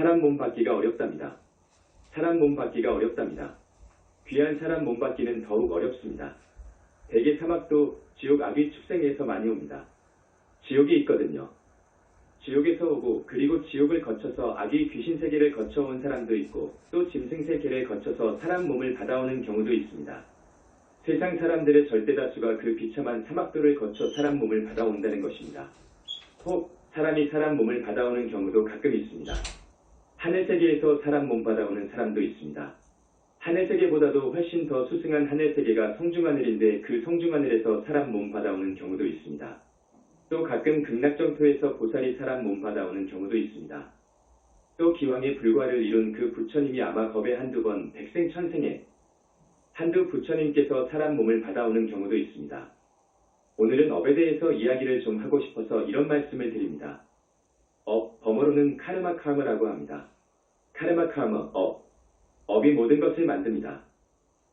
사람 몸 받기가 어렵답니다. 사람 몸 받기가 어렵답니다. 귀한 사람 몸 받기는 더욱 어렵습니다. 대개 사막도 지옥 악귀 축생에서 많이 옵니다. 지옥이 있거든요. 지옥에서 오고 그리고 지옥을 거쳐서 악귀 귀신 세계를 거쳐온 사람도 있고 또 짐승 세계를 거쳐서 사람 몸을 받아오는 경우도 있습니다. 세상 사람들의 절대 다수가 그 비참한 사막도를 거쳐 사람 몸을 받아온다는 것입니다. 혹 사람이 사람 몸을 받아오는 경우도 가끔 있습니다. 하늘 세계에서 사람 몸 받아오는 사람도 있습니다. 하늘 세계보다도 훨씬 더 수승한 하늘 세계가 성중하늘인데 그 성중하늘에서 사람 몸 받아오는 경우도 있습니다. 또 가끔 극락정토에서 보살이 사람 몸 받아오는 경우도 있습니다. 또 기왕의 불과를 이룬 그 부처님이 아마 겁에 한두 번 백생천생에 한두 부처님께서 사람 몸을 받아오는 경우도 있습니다. 오늘은 업에 대해서 이야기를 좀 하고 싶어서 이런 말씀을 드립니다. 범어로는 카르마 카마라고 합니다. 카르마 카마, 업이 모든 것을 만듭니다.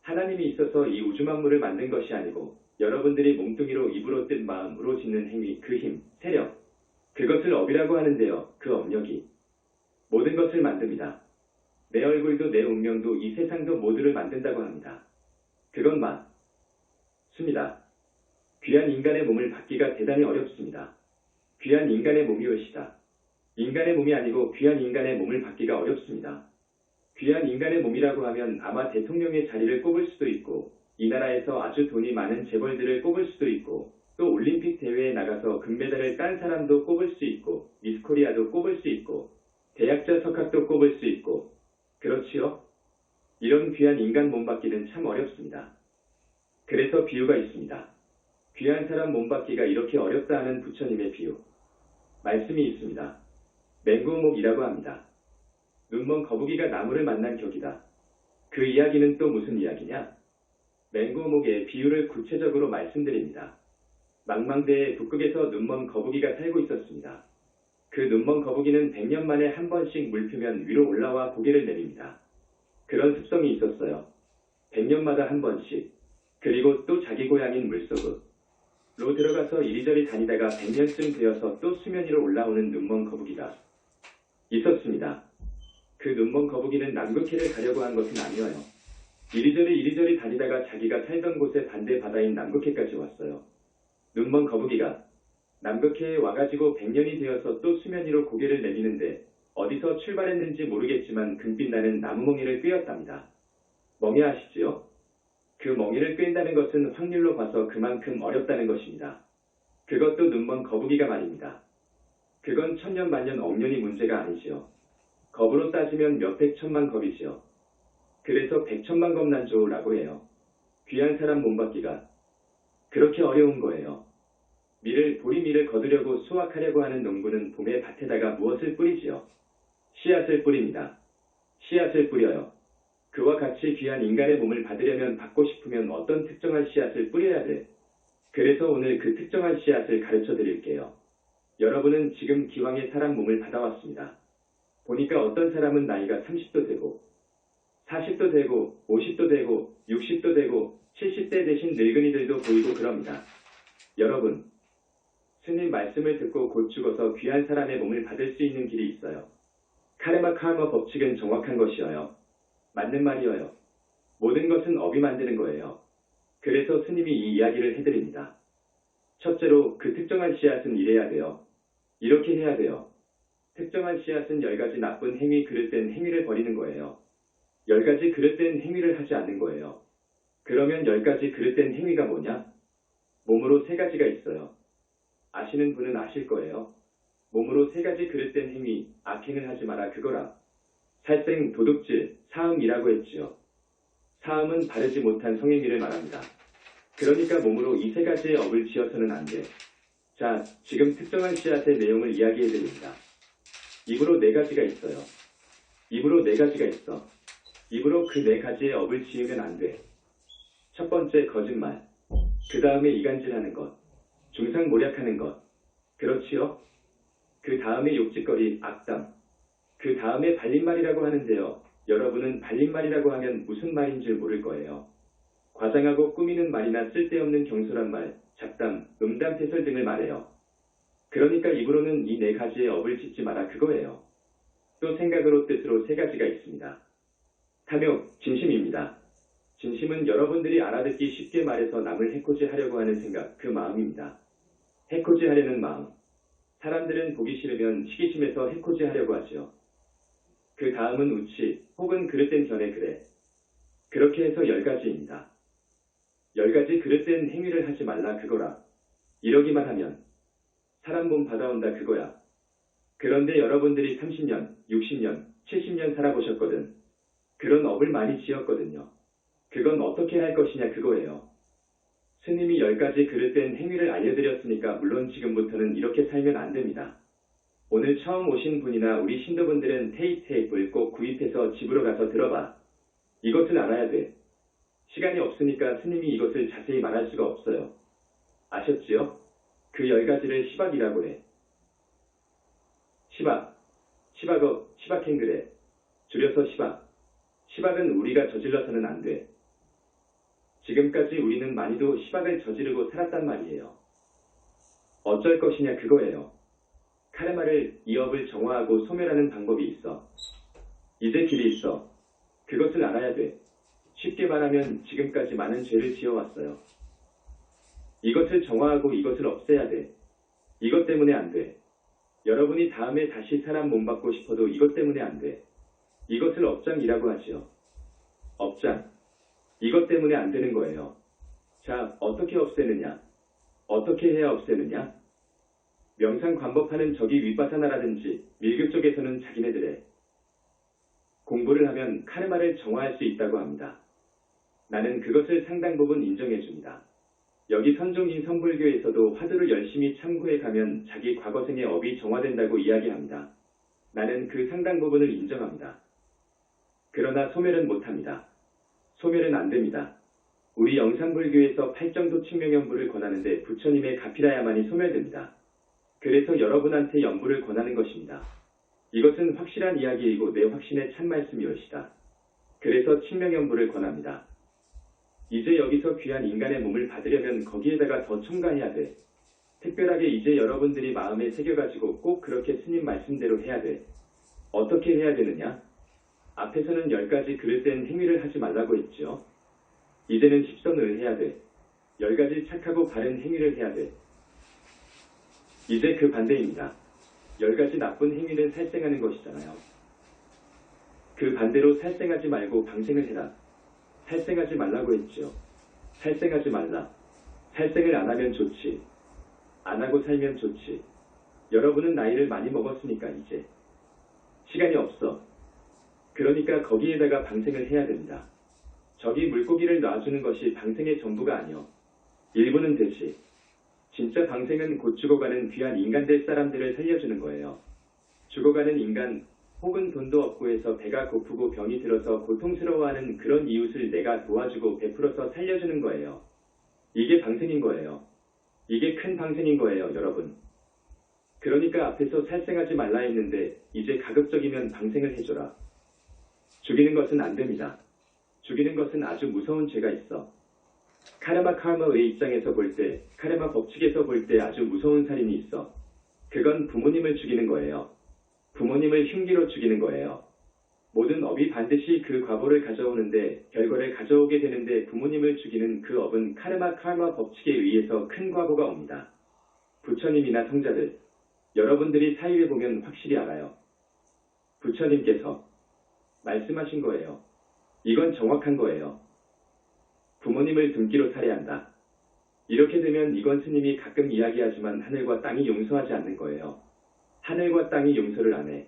하나님이 있어서 이 우주 만물을 만든 것이 아니고 여러분들이 몸뚱이로 입으로 뜬 마음으로 짓는 행위, 그 힘, 세력, 그것을 업이라고 하는데요. 그 업력이 모든 것을 만듭니다. 내 얼굴도 내 운명도 이 세상도 모두를 만든다고 합니다. 그건 맞습니다. 귀한 인간의 몸을 받기가 대단히 어렵습니다. 귀한 인간의 몸이오시다. 인간의 몸이 아니고 귀한 인간의 몸을 받기가 어렵습니다. 귀한 인간의 몸이라고 하면 아마 대통령의 자리를 꼽을 수도 있고 이 나라에서 아주 돈이 많은 재벌들을 꼽을 수도 있고 또 올림픽 대회에 나가서 금메달을 딴 사람도 꼽을 수 있고 미스코리아도 꼽을 수 있고 대학자 석학도 꼽을 수 있고 그렇지요? 이런 귀한 인간 몸 받기는 참 어렵습니다. 그래서 비유가 있습니다. 귀한 사람 몸 받기가 이렇게 어렵다 하는 부처님의 비유. 말씀이 있습니다. 맹구목이라고 합니다. 눈먼 거북이가 나무를 만난 격이다. 그 이야기는 또 무슨 이야기냐? 맹구목의 비유를 구체적으로 말씀드립니다. 망망대해 북극에서 눈먼 거북이가 살고 있었습니다. 그 눈먼 거북이는 100년 만에 한 번씩 물표면 위로 올라와 고개를 내립니다. 그런 습성이 있었어요. 100년마다 한 번씩. 그리고 또 자기 고향인 물속으로 들어가서 이리저리 다니다가 100년쯤 되어서 또 수면 위로 올라오는 눈먼 거북이가 있었습니다. 그 눈먼 거북이는 남극해를 가려고 한 것은 아니어요. 이리저리 다니다가 자기가 살던 곳의 반대 바다인 남극해까지 왔어요. 눈먼 거북이가 남극해에 와가지고 100년이 되어서 또 수면 위로 고개를 내미는데 어디서 출발했는지 모르겠지만 금빛 나는 나무멍이를 꿰었답니다. 멍이 아시지요? 그 멍이를 꿰다는 것은 확률로 봐서 그만큼 어렵다는 것입니다. 그것도 눈먼 거북이가 말입니다. 그건 천년 만년 억년이 문제가 아니지요. 겁으로 따지면 몇백 천만 겁이지요. 그래서 백천만 겁난조라고 해요. 귀한 사람 몸 받기가 그렇게 어려운 거예요. 보리밀을 거두려고 수확하려고 하는 농부는 봄에 밭에다가 무엇을 뿌리지요? 씨앗을 뿌립니다. 씨앗을 뿌려요. 그와 같이 귀한 인간의 몸을 받으려면 받고 싶으면 어떤 특정한 씨앗을 뿌려야 돼. 그래서 오늘 그 특정한 씨앗을 가르쳐 드릴게요. 여러분은 지금 기왕의 사람 몸을 받아왔습니다. 보니까 어떤 사람은 나이가 30도 되고 40도 되고 50도 되고 60도 되고 70대 대신 늙은이들도 보이고 그럽니다. 여러분, 스님 말씀을 듣고 곧 죽어서 귀한 사람의 몸을 받을 수 있는 길이 있어요. 카르마 법칙은 정확한 것이어요. 맞는 말이어요. 모든 것은 업이 만드는 거예요. 그래서 스님이 이 이야기를 해드립니다. 첫째로 그 특정한 씨앗은 이래야 돼요. 이렇게 해야 돼요. 특정한 씨앗은 10가지 나쁜 행위 그릇된 행위를 버리는 거예요. 10가지 그릇된 행위를 하지 않는 거예요. 그러면 10가지 그릇된 행위가 뭐냐? 몸으로 3가지가 있어요. 아시는 분은 아실 거예요. 몸으로 3가지 그릇된 행위, 악행을 하지 마라 그거라. 살생, 도둑질, 사음이라고 했지요. 사음은 바르지 못한 성행위를 말합니다. 그러니까 몸으로 이 3가지의 업을 지어서는 안 돼. 자, 지금 특정한 씨앗의 내용을 이야기해드립니다. 입으로 4가지가 있어요. 입으로 4가지가 있어. 입으로 그 4가지의 업을 지으면 안 돼. 첫 번째 거짓말. 그 다음에 이간질하는 것. 중상모략하는 것. 그렇지요? 그 다음에 욕짓거리, 악담. 그 다음에 발림말이라고 하는데요. 여러분은 발림말이라고 하면 무슨 말인 줄 모를 거예요. 과장하고 꾸미는 말이나 쓸데없는 경솔한 말, 잡담, 음담패설 등을 말해요. 그러니까 입으로는 이 4가지의 업을 짓지 마라 그거예요. 또 생각으로 뜻으로 세 가지가 있습니다. 탐욕, 진심입니다. 진심은 여러분들이 알아듣기 쉽게 말해서 남을 해코지하려고 하는 생각, 그 마음입니다. 해코지하려는 마음. 사람들은 보기 싫으면 시기심에서 해코지하려고 하죠. 그 다음은 우치, 혹은 그릇된 견해 그래. 그렇게 해서 10가지입니다. 10가지 그릇된 행위를 하지 말라 그거라. 이러기만 하면 사람 몸 받아온다 그거야. 그런데 여러분들이 30년, 60년, 70년 살아보셨거든. 그런 업을 많이 지었거든요. 그건 어떻게 할 것이냐 그거예요. 스님이 10가지 그릇된 행위를 알려드렸으니까 물론 지금부터는 이렇게 살면 안 됩니다. 오늘 처음 오신 분이나 우리 신도분들은 테이프를 꼭 구입해서 집으로 가서 들어봐. 이것을 알아야 돼. 시간이 없으니까 스님이 이것을 자세히 말할 수가 없어요. 아셨지요? 그 10가지를 시박이라고 해. 시박, 시박업, 시박행그래. 줄여서 시박. 시박은 우리가 저질러서는 안 돼. 지금까지 우리는 많이도 시박을 저지르고 살았단 말이에요. 어쩔 것이냐 그거예요. 카르마를 이 업을 정화하고 소멸하는 방법이 있어. 이제 길이 있어. 그것을 알아야 돼. 쉽게 말하면 지금까지 많은 죄를 지어왔어요. 이것을 정화하고 이것을 없애야 돼. 이것 때문에 안 돼. 여러분이 다음에 다시 사람 몸 받고 싶어도 이것 때문에 안 돼. 이것을 업장이라고 하지요. 업장. 이것 때문에 안 되는 거예요. 자, 어떻게 없애느냐? 어떻게 해야 없애느냐? 명상 관법하는 저기 윗바사나라든지 밀교 쪽에서는 자기네들의 공부를 하면 카르마를 정화할 수 있다고 합니다. 나는 그것을 상당 부분 인정해줍니다. 여기 선종인 성불교에서도 화두를 열심히 참고해 가면 자기 과거생의 업이 정화된다고 이야기합니다. 나는 그 상당 부분을 인정합니다. 그러나 소멸은 못합니다. 소멸은 안됩니다. 우리 영산불교에서 팔정도 칙명연부를 권하는데 부처님의 가피라야만이 소멸됩니다. 그래서 여러분한테 연부를 권하는 것입니다. 이것은 확실한 이야기이고 내 확신의 참말씀이올시다. 그래서 칙명연부를 권합니다. 이제 여기서 귀한 인간의 몸을 받으려면 거기에다가 더 첨가해야 돼. 특별하게 이제 여러분들이 마음에 새겨가지고 꼭 그렇게 스님 말씀대로 해야 돼. 어떻게 해야 되느냐? 앞에서는 10가지 그릇된 행위를 하지 말라고 했죠. 이제는 10선을 해야 돼. 10가지 착하고 바른 행위를 해야 돼. 이제 그 반대입니다. 10가지 나쁜 행위는 살생하는 것이잖아요. 그 반대로 살생하지 말고 방생을 해라. 살생하지 말라고 했죠. 살생하지 말라. 살생을 안 하면 좋지. 안 하고 살면 좋지. 여러분은 나이를 많이 먹었으니까 이제 시간이 없어. 그러니까 거기에다가 방생을 해야 됩니다. 저기 물고기를 놔주는 것이 방생의 전부가 아니요. 일부는 되지. 진짜 방생은 곧 죽어가는 귀한 인간들 사람들을 살려주는 거예요. 죽어가는 인간 혹은 돈도 없고 해서 배가 고프고 병이 들어서 고통스러워하는 그런 이웃을 내가 도와주고 베풀어서 살려주는 거예요. 이게 방생인 거예요. 이게 큰 방생인 거예요, 여러분. 그러니까 앞에서 살생하지 말라 했는데 이제 가급적이면 방생을 해줘라. 죽이는 것은 안 됩니다. 죽이는 것은 아주 무서운 죄가 있어. 카르마의 입장에서 볼 때, 카르마 법칙에서 볼 때 아주 무서운 살인이 있어. 그건 부모님을 죽이는 거예요. 부모님을 흉기로 죽이는 거예요. 모든 업이 반드시 그 과보를 가져오는데 결과를 가져오게 되는데 부모님을 죽이는 그 업은 카르마 법칙에 의해서 큰 과보가 옵니다. 부처님이나 성자들, 여러분들이 사유에 보면 확실히 알아요. 부처님께서 말씀하신 거예요. 이건 정확한 거예요. 부모님을 등기로 살해한다. 이렇게 되면 이건 스님이 가끔 이야기하지만 하늘과 땅이 용서하지 않는 거예요. 하늘과 땅이 용서를 안 해.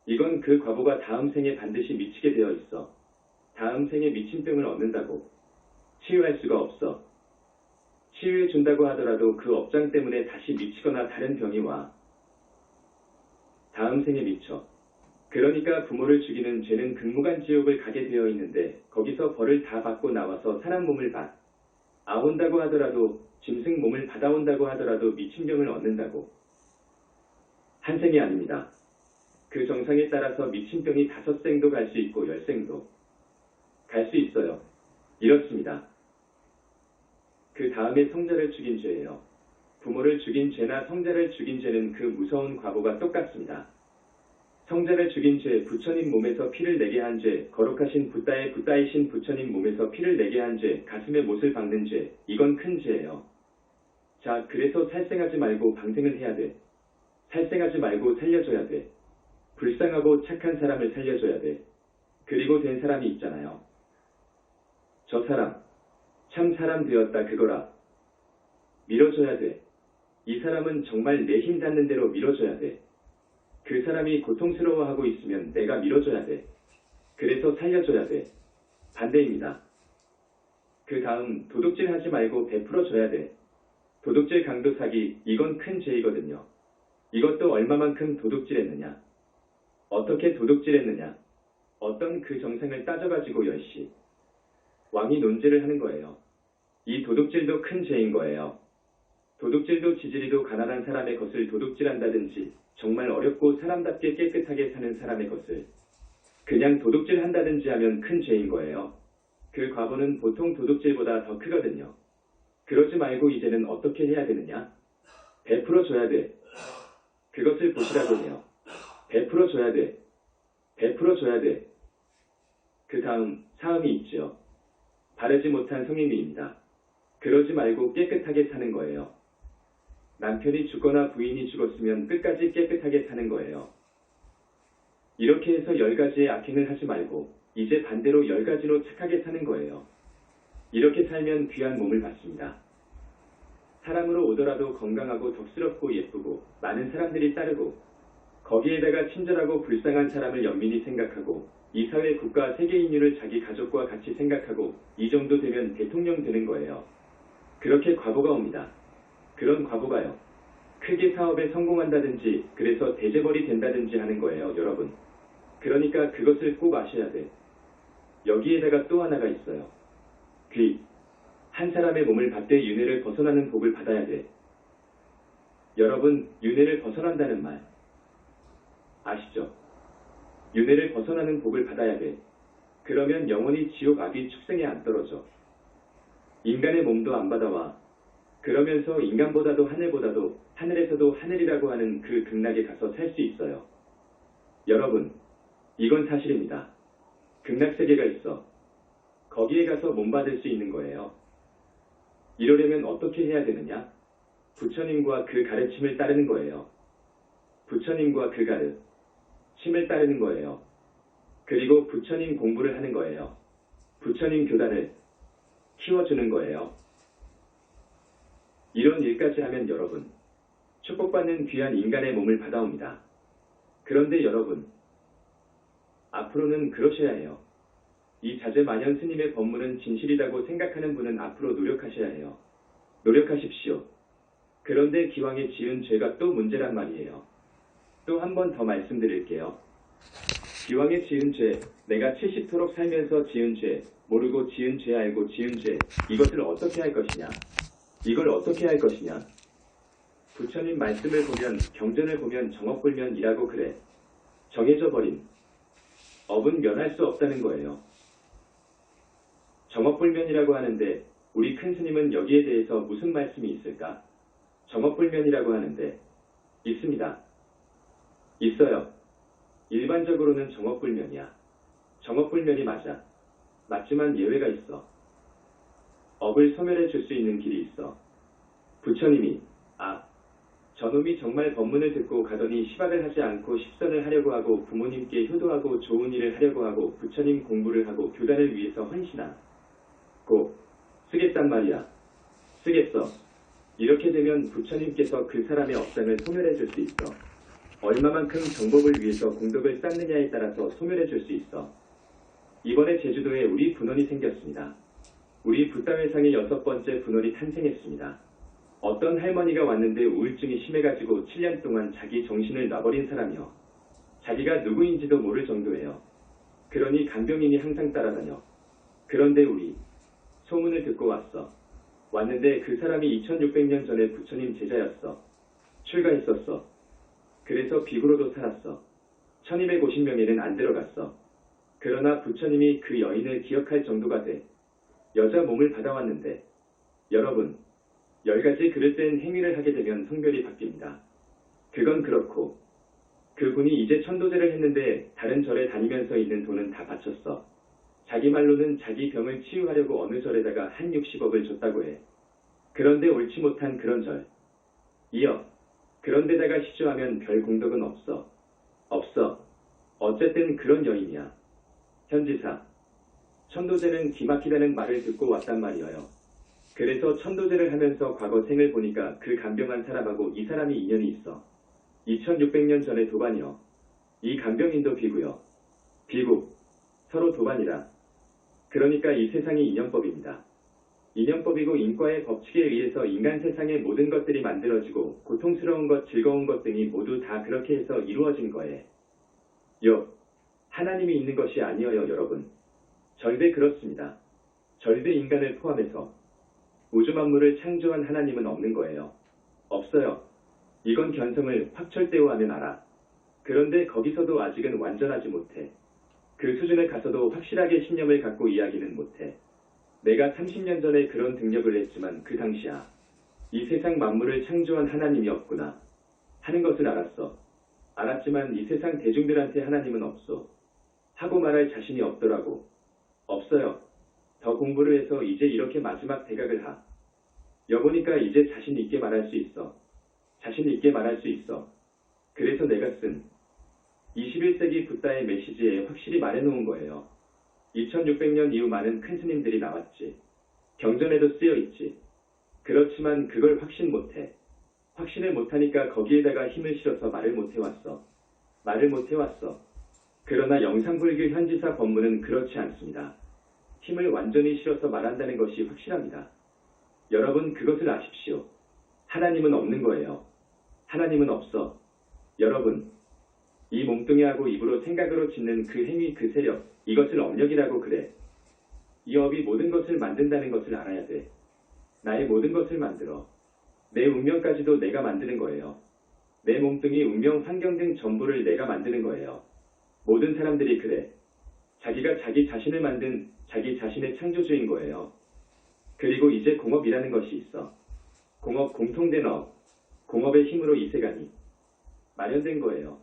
이건 그 과보가 다음 생에 반드시 미치게 되어 있어. 다음 생에 미친 병을 얻는다고. 치유할 수가 없어. 치유해 준다고 하더라도 그 업장 때문에 다시 미치거나 다른 병이 와. 다음 생에 미쳐. 그러니까 부모를 죽이는 죄는 극무간 지옥을 가게 되어 있는데 거기서 벌을 다 받고 나와서 사람 몸을 아온다고 하더라도 짐승 몸을 받아온다고 하더라도 미친 병을 얻는다고. 한 생이 아닙니다. 그 정상에 따라서 미친 병이 5생도 갈 수 있고 10생도 갈 수 있어요. 이렇습니다. 그 다음에 성자를 죽인 죄예요. 부모를 죽인 죄나 성자를 죽인 죄는 그 무서운 과보가 똑같습니다. 성자를 죽인 죄, 부처님 몸에서 피를 내게 한 죄, 거룩하신 붓다이신 부처님 몸에서 피를 내게 한 죄, 가슴에 못을 박는 죄, 이건 큰 죄예요. 자, 그래서 살생하지 말고 방생을 해야 돼. 살생하지 말고 살려줘야 돼. 불쌍하고 착한 사람을 살려줘야 돼. 그리고 된 사람이 있잖아요. 저 사람, 참 사람 되었다 그거라. 밀어줘야 돼. 이 사람은 정말 내 힘 닿는 대로 밀어줘야 돼. 그 사람이 고통스러워하고 있으면 내가 밀어줘야 돼. 그래서 살려줘야 돼. 반대입니다. 그 다음 도둑질 하지 말고 베풀어줘야 돼. 도둑질 강도 사기, 이건 큰 죄이거든요. 이것도 얼마만큼 도둑질했느냐. 어떻게 도둑질했느냐. 어떤 그 정상을 따져가지고 열시. 왕이 논지를 하는 거예요. 이 도둑질도 큰 죄인 거예요. 도둑질도 지지리도 가난한 사람의 것을 도둑질한다든지 정말 어렵고 사람답게 깨끗하게 사는 사람의 것을 그냥 도둑질한다든지 하면 큰 죄인 거예요. 그 과보는 보통 도둑질보다 더 크거든요. 그러지 말고 이제는 어떻게 해야 되느냐? 베풀어줘야 돼. 그것을 보시라고 해요. 베풀어줘야 돼. 베풀어줘야 돼. 그 다음 사음이 있죠. 바르지 못한 성행위입니다. 그러지 말고 깨끗하게 사는 거예요. 남편이 죽거나 부인이 죽었으면 끝까지 깨끗하게 사는 거예요. 이렇게 해서 10가지의 악행을 하지 말고 이제 반대로 10가지로 착하게 사는 거예요. 이렇게 살면 귀한 몸을 받습니다. 사람으로 오더라도 건강하고 덕스럽고 예쁘고 많은 사람들이 따르고 거기에다가 친절하고 불쌍한 사람을 연민히 생각하고 이 사회 국가 세계 인류를 자기 가족과 같이 생각하고 이 정도 되면 대통령 되는 거예요. 그렇게 과보가 옵니다. 그런 과보가요. 크게 사업에 성공한다든지 그래서 대재벌이 된다든지 하는 거예요, 여러분. 그러니까 그것을 꼭 아셔야 돼. 여기에다가 또 하나가 있어요. 귀. 한 사람의 몸을 받되 윤회를 벗어나는 복을 받아야 돼. 여러분, 윤회를 벗어난다는 말 아시죠? 윤회를 벗어나는 복을 받아야 돼. 그러면 영원히 지옥 아귀 축생에 안 떨어져. 인간의 몸도 안 받아와. 그러면서 인간보다도 하늘보다도 하늘에서도 하늘이라고 하는 그 극락에 가서 살 수 있어요. 여러분, 이건 사실입니다. 극락세계가 있어. 거기에 가서 몸 받을 수 있는 거예요. 이러려면 어떻게 해야 되느냐? 부처님과 그 가르침을 따르는 거예요. 부처님과 그 가르침을 따르는 거예요. 그리고 부처님 공부를 하는 거예요. 부처님 교단을 키워주는 거예요. 이런 일까지 하면 여러분, 축복받는 귀한 인간의 몸을 받아옵니다. 그런데 여러분, 앞으로는 그러셔야 해요. 이 자제만연 스님의 법문은 진실이라고 생각하는 분은 앞으로 노력하셔야 해요. 노력하십시오. 그런데 기왕에 지은 죄가 또 문제란 말이에요. 또 한 번 더 말씀드릴게요. 기왕에 지은 죄, 내가 70토록 살면서 지은 죄, 모르고 지은 죄 알고 지은 죄, 이것을 어떻게 할 것이냐? 이걸 어떻게 할 것이냐? 부처님 말씀을 보면, 경전을 보면 정업불면이라고 그래. 정해져 버린 업은 면할 수 없다는 거예요. 정업불면이라고 하는데 우리 큰 스님은 여기에 대해서 무슨 말씀이 있을까? 정업불면이라고 하는데 있습니다. 있어요. 일반적으로는 정업불면이야. 정업불면이 맞아. 맞지만 예외가 있어. 업을 소멸해 줄 수 있는 길이 있어. 부처님이 저놈이 정말 법문을 듣고 가더니 시박을 하지 않고 십선을 하려고 하고 부모님께 효도하고 좋은 일을 하려고 하고 부처님 공부를 하고 교단을 위해서 헌신하고 쓰겠단 말이야. 쓰겠어. 이렇게 되면 부처님께서 그 사람의 업장을 소멸해 줄 수 있어. 얼마만큼 정법을 위해서 공덕을 쌓느냐에 따라서 소멸해 줄 수 있어. 이번에 제주도에 우리 분원이 생겼습니다. 우리 붓다회상의 6번째 분원이 탄생했습니다. 어떤 할머니가 왔는데 우울증이 심해가지고 7년 동안 자기 정신을 놔버린 사람이요. 자기가 누구인지도 모를 정도예요. 그러니 간병인이 항상 따라다녀. 그런데 우리 소문을 듣고 왔어. 왔는데 그 사람이 2600년 전에 부처님 제자였어. 출가했었어. 그래서 비구로도 살았어. 1250명에는 안 들어갔어. 그러나 부처님이 그 여인을 기억할 정도가 돼. 여자 몸을 받아왔는데 여러분, 10가지 그릇된 행위를 하게 되면 성별이 바뀝니다. 그건 그렇고 그분이 이제 천도제를 했는데 다른 절에 다니면서 있는 돈은 다 바쳤어. 자기 말로는 자기 병을 치유하려고 어느 절에다가 한 60억을 줬다고 해. 그런데 옳지 못한 그런 절. 이어 그런데다가 시주하면 별 공덕은 없어. 없어. 어쨌든 그런 여인이야. 현지사. 천도제는 기막히다는 말을 듣고 왔단 말이에요. 그래서 천도제를 하면서 과거 생을 보니까 그 간병한 사람하고 이 사람이 인연이 있어. 2600년 전에 도반이요. 이 간병인도 비구요. 비구. 서로 도반이라. 그러니까 이 세상이 인연법입니다. 인연법이고 인과의 법칙에 의해서 인간 세상의 모든 것들이 만들어지고 고통스러운 것, 즐거운 것 등이 모두 다 그렇게 해서 이루어진 거예요. 하나님이 있는 것이 아니어요, 여러분. 절대 그렇습니다. 절대 인간을 포함해서 우주 만물을 창조한 하나님은 없는 거예요. 없어요. 이건 견성을 확철대오하면 알아. 그런데 거기서도 아직은 완전하지 못해. 그 수준에 가서도 확실하게 신념을 갖고 이야기는 못해. 내가 30년 전에 그런 등력을 했지만 그 당시야. 이 세상 만물을 창조한 하나님이 없구나 하는 것을 알았어. 알았지만 이 세상 대중들한테 하나님은 없어. 하고 말할 자신이 없더라고. 없어요. 더 공부를 해서 이제 이렇게 마지막 대각을 하. 여보니까 이제 자신 있게 말할 수 있어. 자신 있게 말할 수 있어. 그래서 내가 쓴 21세기 붓다의 메시지에 확실히 말해놓은 거예요. 2600년 이후 많은 큰 스님들이 나왔지. 경전에도 쓰여있지. 그렇지만 그걸 확신 못해. 확신을 못하니까 거기에다가 힘을 실어서 말을 못해왔어. 말을 못해왔어. 그러나 영상불교 현지사 법문은 그렇지 않습니다. 힘을 완전히 실어서 말한다는 것이 확실합니다. 여러분 그것을 아십시오. 하나님은 없는 거예요. 하나님은 없어. 여러분, 이 몸뚱이하고 입으로 생각으로 짓는 그 행위 그 세력, 이것을 업력이라고 그래. 이 업이 모든 것을 만든다는 것을 알아야 돼. 나의 모든 것을 만들어. 내 운명까지도 내가 만드는 거예요. 내 몸뚱이, 운명, 환경 등 전부를 내가 만드는 거예요. 모든 사람들이 그래. 자기가 자기 자신을 만든 자기 자신의 창조주인 거예요. 그리고 이제 공업이라는 것이 있어. 공업, 공통된 업. 공업의 힘으로 이 세간이 마련된 거예요.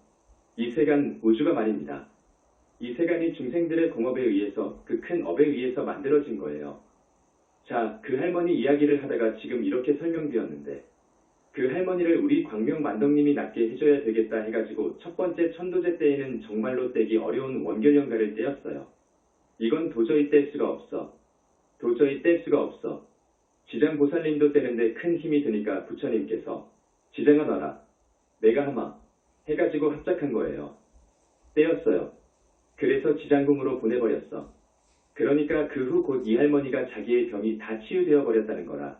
이 세간, 우주가 말입니다. 이 세간이 중생들의 공업에 의해서 그 큰 업에 의해서 만들어진 거예요. 자, 그 할머니 이야기를 하다가 지금 이렇게 설명드렸는데 그 할머니를 우리 광명만덕님이 낫게 해줘야 되겠다 해가지고 첫 번째 천도제 때에는 정말로 떼기 어려운 원결연가를 떼었어요. 이건 도저히 뗄 수가 없어. 도저히 뗄 수가 없어. 지장보살님도 떼는데 큰 힘이 드니까 부처님께서 지장아 너라. 내가 하마. 해가지고 합작한 거예요. 떼었어요. 그래서 지장궁으로 보내버렸어. 그러니까 그 후 곧 이 할머니가 자기의 병이 다 치유되어 버렸다는 거라.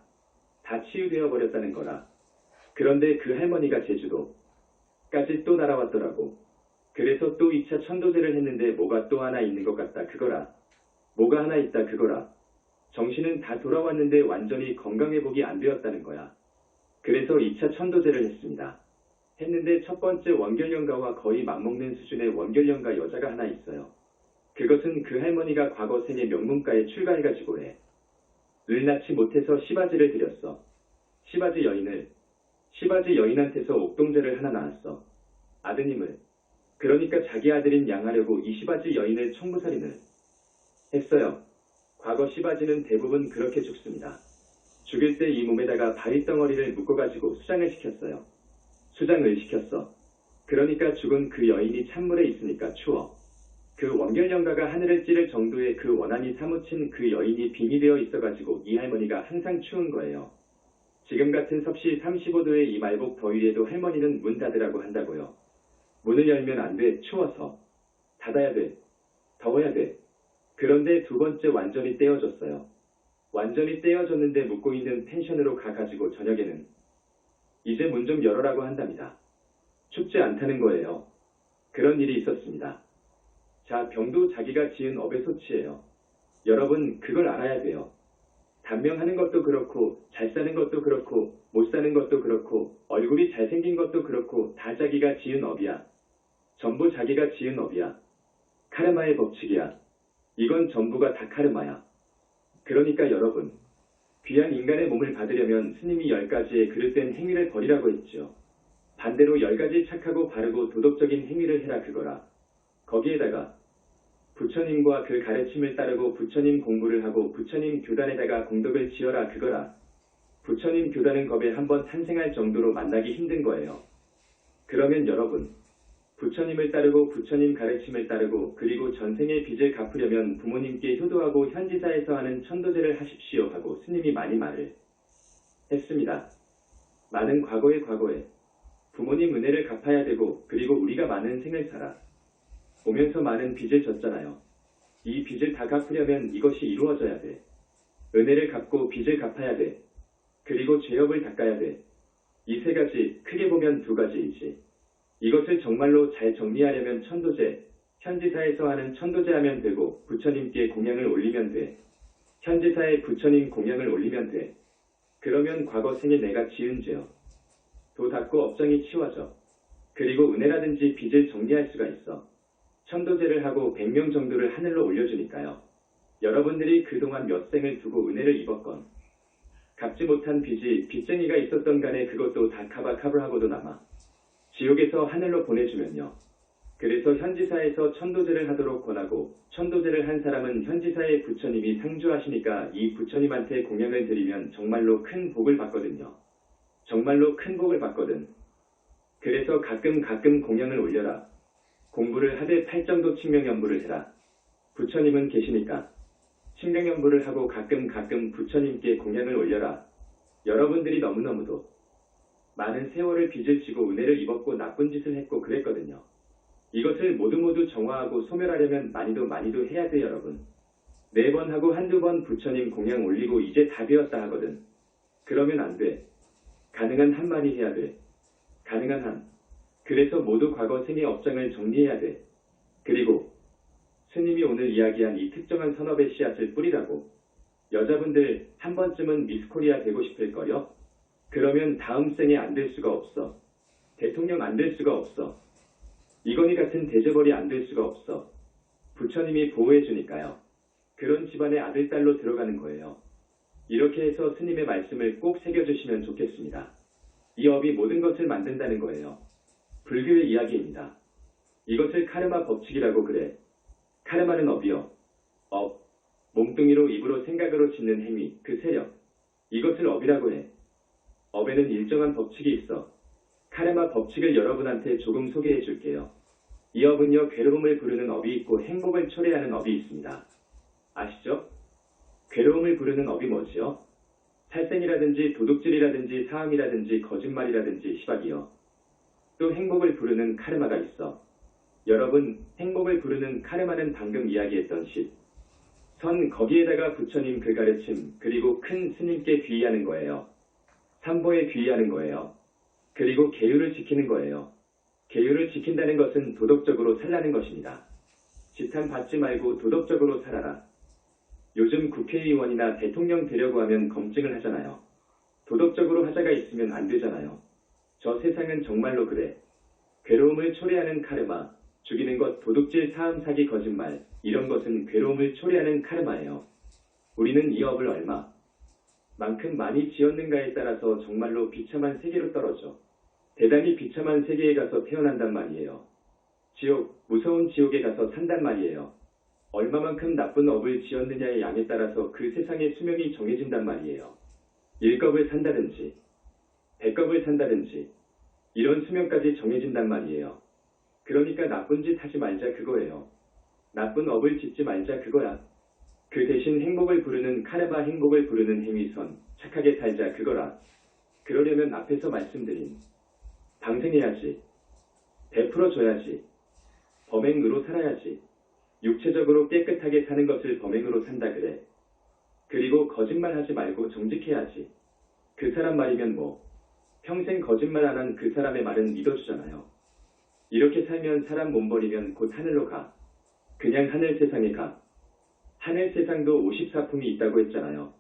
다 치유되어 버렸다는 거라. 그런데 그 할머니가 제주도까지 또 날아왔더라고. 그래서 또 2차 천도제를 했는데 뭐가 또 하나 있는 것 같다 그거라. 뭐가 하나 있다 그거라. 정신은 다 돌아왔는데 완전히 건강회복이 안 되었다는 거야. 그래서 2차 천도제를 했습니다. 했는데 첫 번째 원결연가와 거의 맞먹는 수준의 원결연가 여자가 하나 있어요. 그것은 그 할머니가 과거 생의 명문가에 출가해가지고 해. 을 낳지 못해서 시바지를 드렸어. 시바지 여인한테서 옥동자를 하나 낳았어. 아드님을. 그러니까 자기 아들인 양하려고 이 시바지 여인을 청부살인을 했어요. 과거 시바지는 대부분 그렇게 죽습니다. 죽일 때 이 몸에다가 바위덩어리를 묶어가지고 수장을 시켰어요. 수장을 시켰어. 그러니까 죽은 그 여인이 찬물에 있으니까 추워. 그 원결연가가 하늘을 찌를 정도의 그 원한이 사무친 그 여인이 빙이 되어 있어가지고 이 할머니가 항상 추운 거예요. 지금 같은 섭씨 35도의 이 말복 더위에도 할머니는 문 닫으라고 한다고요. 문을 열면 안 돼. 추워서. 닫아야 돼. 더워야 돼. 그런데 두 번째 완전히 떼어줬어요. 완전히 떼어줬는데 묵고 있는 펜션으로 가가지고 저녁에는 이제 문 좀 열어라고 한답니다. 춥지 않다는 거예요. 그런 일이 있었습니다. 자, 병도 자기가 지은 업의 소치예요. 여러분 그걸 알아야 돼요. 단명하는 것도 그렇고 잘 사는 것도 그렇고 못 사는 것도 그렇고 얼굴이 잘생긴 것도 그렇고 다 자기가 지은 업이야. 전부 자기가 지은 업이야. 카르마의 법칙이야. 이건 전부가 다 카르마야. 그러니까 여러분, 귀한 인간의 몸을 받으려면 스님이 10가지의 그릇된 행위를 버리라고 했죠. 반대로 10가지 착하고 바르고 도덕적인 행위를 해라 그거라. 거기에다가 부처님과 그 가르침을 따르고 부처님 공부를 하고 부처님 교단에다가 공덕을 지어라 그거라. 부처님 교단은 겁에 한번 탄생할 정도로 만나기 힘든 거예요. 그러면 여러분, 부처님을 따르고 부처님 가르침을 따르고 그리고 전생의 빚을 갚으려면 부모님께 효도하고 현지사에서 하는 천도제를 하십시오 하고 스님이 많이 말을 했습니다. 많은 과거에 부모님 은혜를 갚아야 되고 그리고 우리가 많은 생을 살아 오면서 많은 빚을 졌잖아요. 이 빚을 다 갚으려면 이것이 이루어져야 돼. 은혜를 갚고 빚을 갚아야 돼. 그리고 죄업을 닦아야 돼. 이 세 가지, 크게 보면 두 가지이지. 이것을 정말로 잘 정리하려면 천도제, 현지사에서 하는 천도제 하면 되고 부처님께 공양을 올리면 돼. 현지사에 부처님 공양을 올리면 돼. 그러면 과거 생에 내가 지은 죄요. 도 닦고 업장이 치워져. 그리고 은혜라든지 빚을 정리할 수가 있어. 천도제를 하고 100명 정도를 하늘로 올려주니까요. 여러분들이 그동안 몇 생을 두고 은혜를 입었건 갚지 못한 빚이 빚쟁이가 있었던 간에 그것도 다 카바카브하고도 남아 지옥에서 하늘로 보내주면요. 그래서 현지사에서 천도제를 하도록 권하고 천도제를 한 사람은 현지사의 부처님이 상주하시니까 이 부처님한테 공양을 드리면 정말로 큰 복을 받거든요. 정말로 큰 복을 받거든. 그래서 가끔 공양을 올려라. 공부를 하되 팔정도 칭명연부를 해라. 부처님은 계시니까 칭명연부를 하고 가끔 부처님께 공양을 올려라. 여러분들이 너무너무도 많은 세월을 빚을 지고 은혜를 입었고 나쁜 짓을 했고 그랬거든요. 이것을 모두 정화하고 소멸하려면 많이도 해야 돼 여러분. 4번 하고 한두 번 부처님 공양 올리고 이제 다 되었다 하거든. 그러면 안 돼. 가능한 한만이 해야 돼. 가능한 한. 그래서 모두 과거 생의 업장을 정리해야 돼. 그리고 스님이 오늘 이야기한 이 특정한 선업의 씨앗을 뿌리라고. 여자분들 한 번쯤은 미스코리아 되고 싶을걸요? 그러면 다음 생에 안 될 수가 없어. 대통령 안 될 수가 없어. 이건희 같은 대재벌이 안 될 수가 없어. 부처님이 보호해주니까요. 그런 집안의 아들, 딸로 들어가는 거예요. 이렇게 해서 스님의 말씀을 꼭 새겨주시면 좋겠습니다. 이 업이 모든 것을 만든다는 거예요. 불교의 이야기입니다. 이것을 카르마 법칙이라고 그래. 카르마는 업이요. 업. 몸뚱이로 입으로 생각으로 짓는 행위, 그 세력. 이것을 업이라고 해. 업에는 일정한 법칙이 있어. 카르마 법칙을 여러분한테 조금 소개해 줄게요. 이 업은요, 괴로움을 부르는 업이 있고 행복을 초래하는 업이 있습니다. 아시죠? 괴로움을 부르는 업이 뭐지요? 살생이라든지 도둑질이라든지 사함이라든지 거짓말이라든지 시박이요. 또 행복을 부르는 카르마가 있어. 여러분, 행복을 부르는 카르마는 방금 이야기했던 십. 선 거기에다가 부처님 그 가르침 그리고 큰 스님께 귀의하는 거예요. 삼보에 귀의하는 거예요. 그리고 계율을 지키는 거예요. 계율을 지킨다는 것은 도덕적으로 살라는 것입니다. 지탄 받지 말고 도덕적으로 살아라. 요즘 국회의원이나 대통령 되려고 하면 검증을 하잖아요. 도덕적으로 하자가 있으면 안 되잖아요. 저 세상은 정말로 그래. 괴로움을 초래하는 카르마, 죽이는 것, 도둑질, 사음, 사기, 거짓말, 이런 것은 괴로움을 초래하는 카르마예요. 우리는 이 업을 얼마만큼 많이 지었는가에 따라서 정말로 비참한 세계로 떨어져 대단히 비참한 세계에 가서 태어난단 말이에요. 지옥, 무서운 지옥에 가서 산단 말이에요. 얼마만큼 나쁜 업을 지었느냐의 양에 따라서 그 세상의 수명이 정해진단 말이에요. 1겁을 산다든지 100겁을 산다든지 이런 수명까지 정해진단 말이에요. 그러니까 나쁜 짓 하지 말자 그거예요. 나쁜 업을 짓지 말자 그거야. 그 대신 행복을 부르는 카르마, 행복을 부르는 행위선, 착하게 살자 그거라. 그러려면 앞에서 말씀드린 방생해야지, 베풀어줘야지, 범행으로 살아야지, 육체적으로 깨끗하게 사는 것을 범행으로 산다 그래. 그리고 거짓말하지 말고 정직해야지. 그 사람 말이면 뭐 평생 거짓말 안 한 그 사람의 말은 믿어주잖아요. 이렇게 살면 사람 몸 버리면 곧 하늘로 가. 그냥 하늘 세상에 가. 하늘 세상도 54품이 있다고 했잖아요.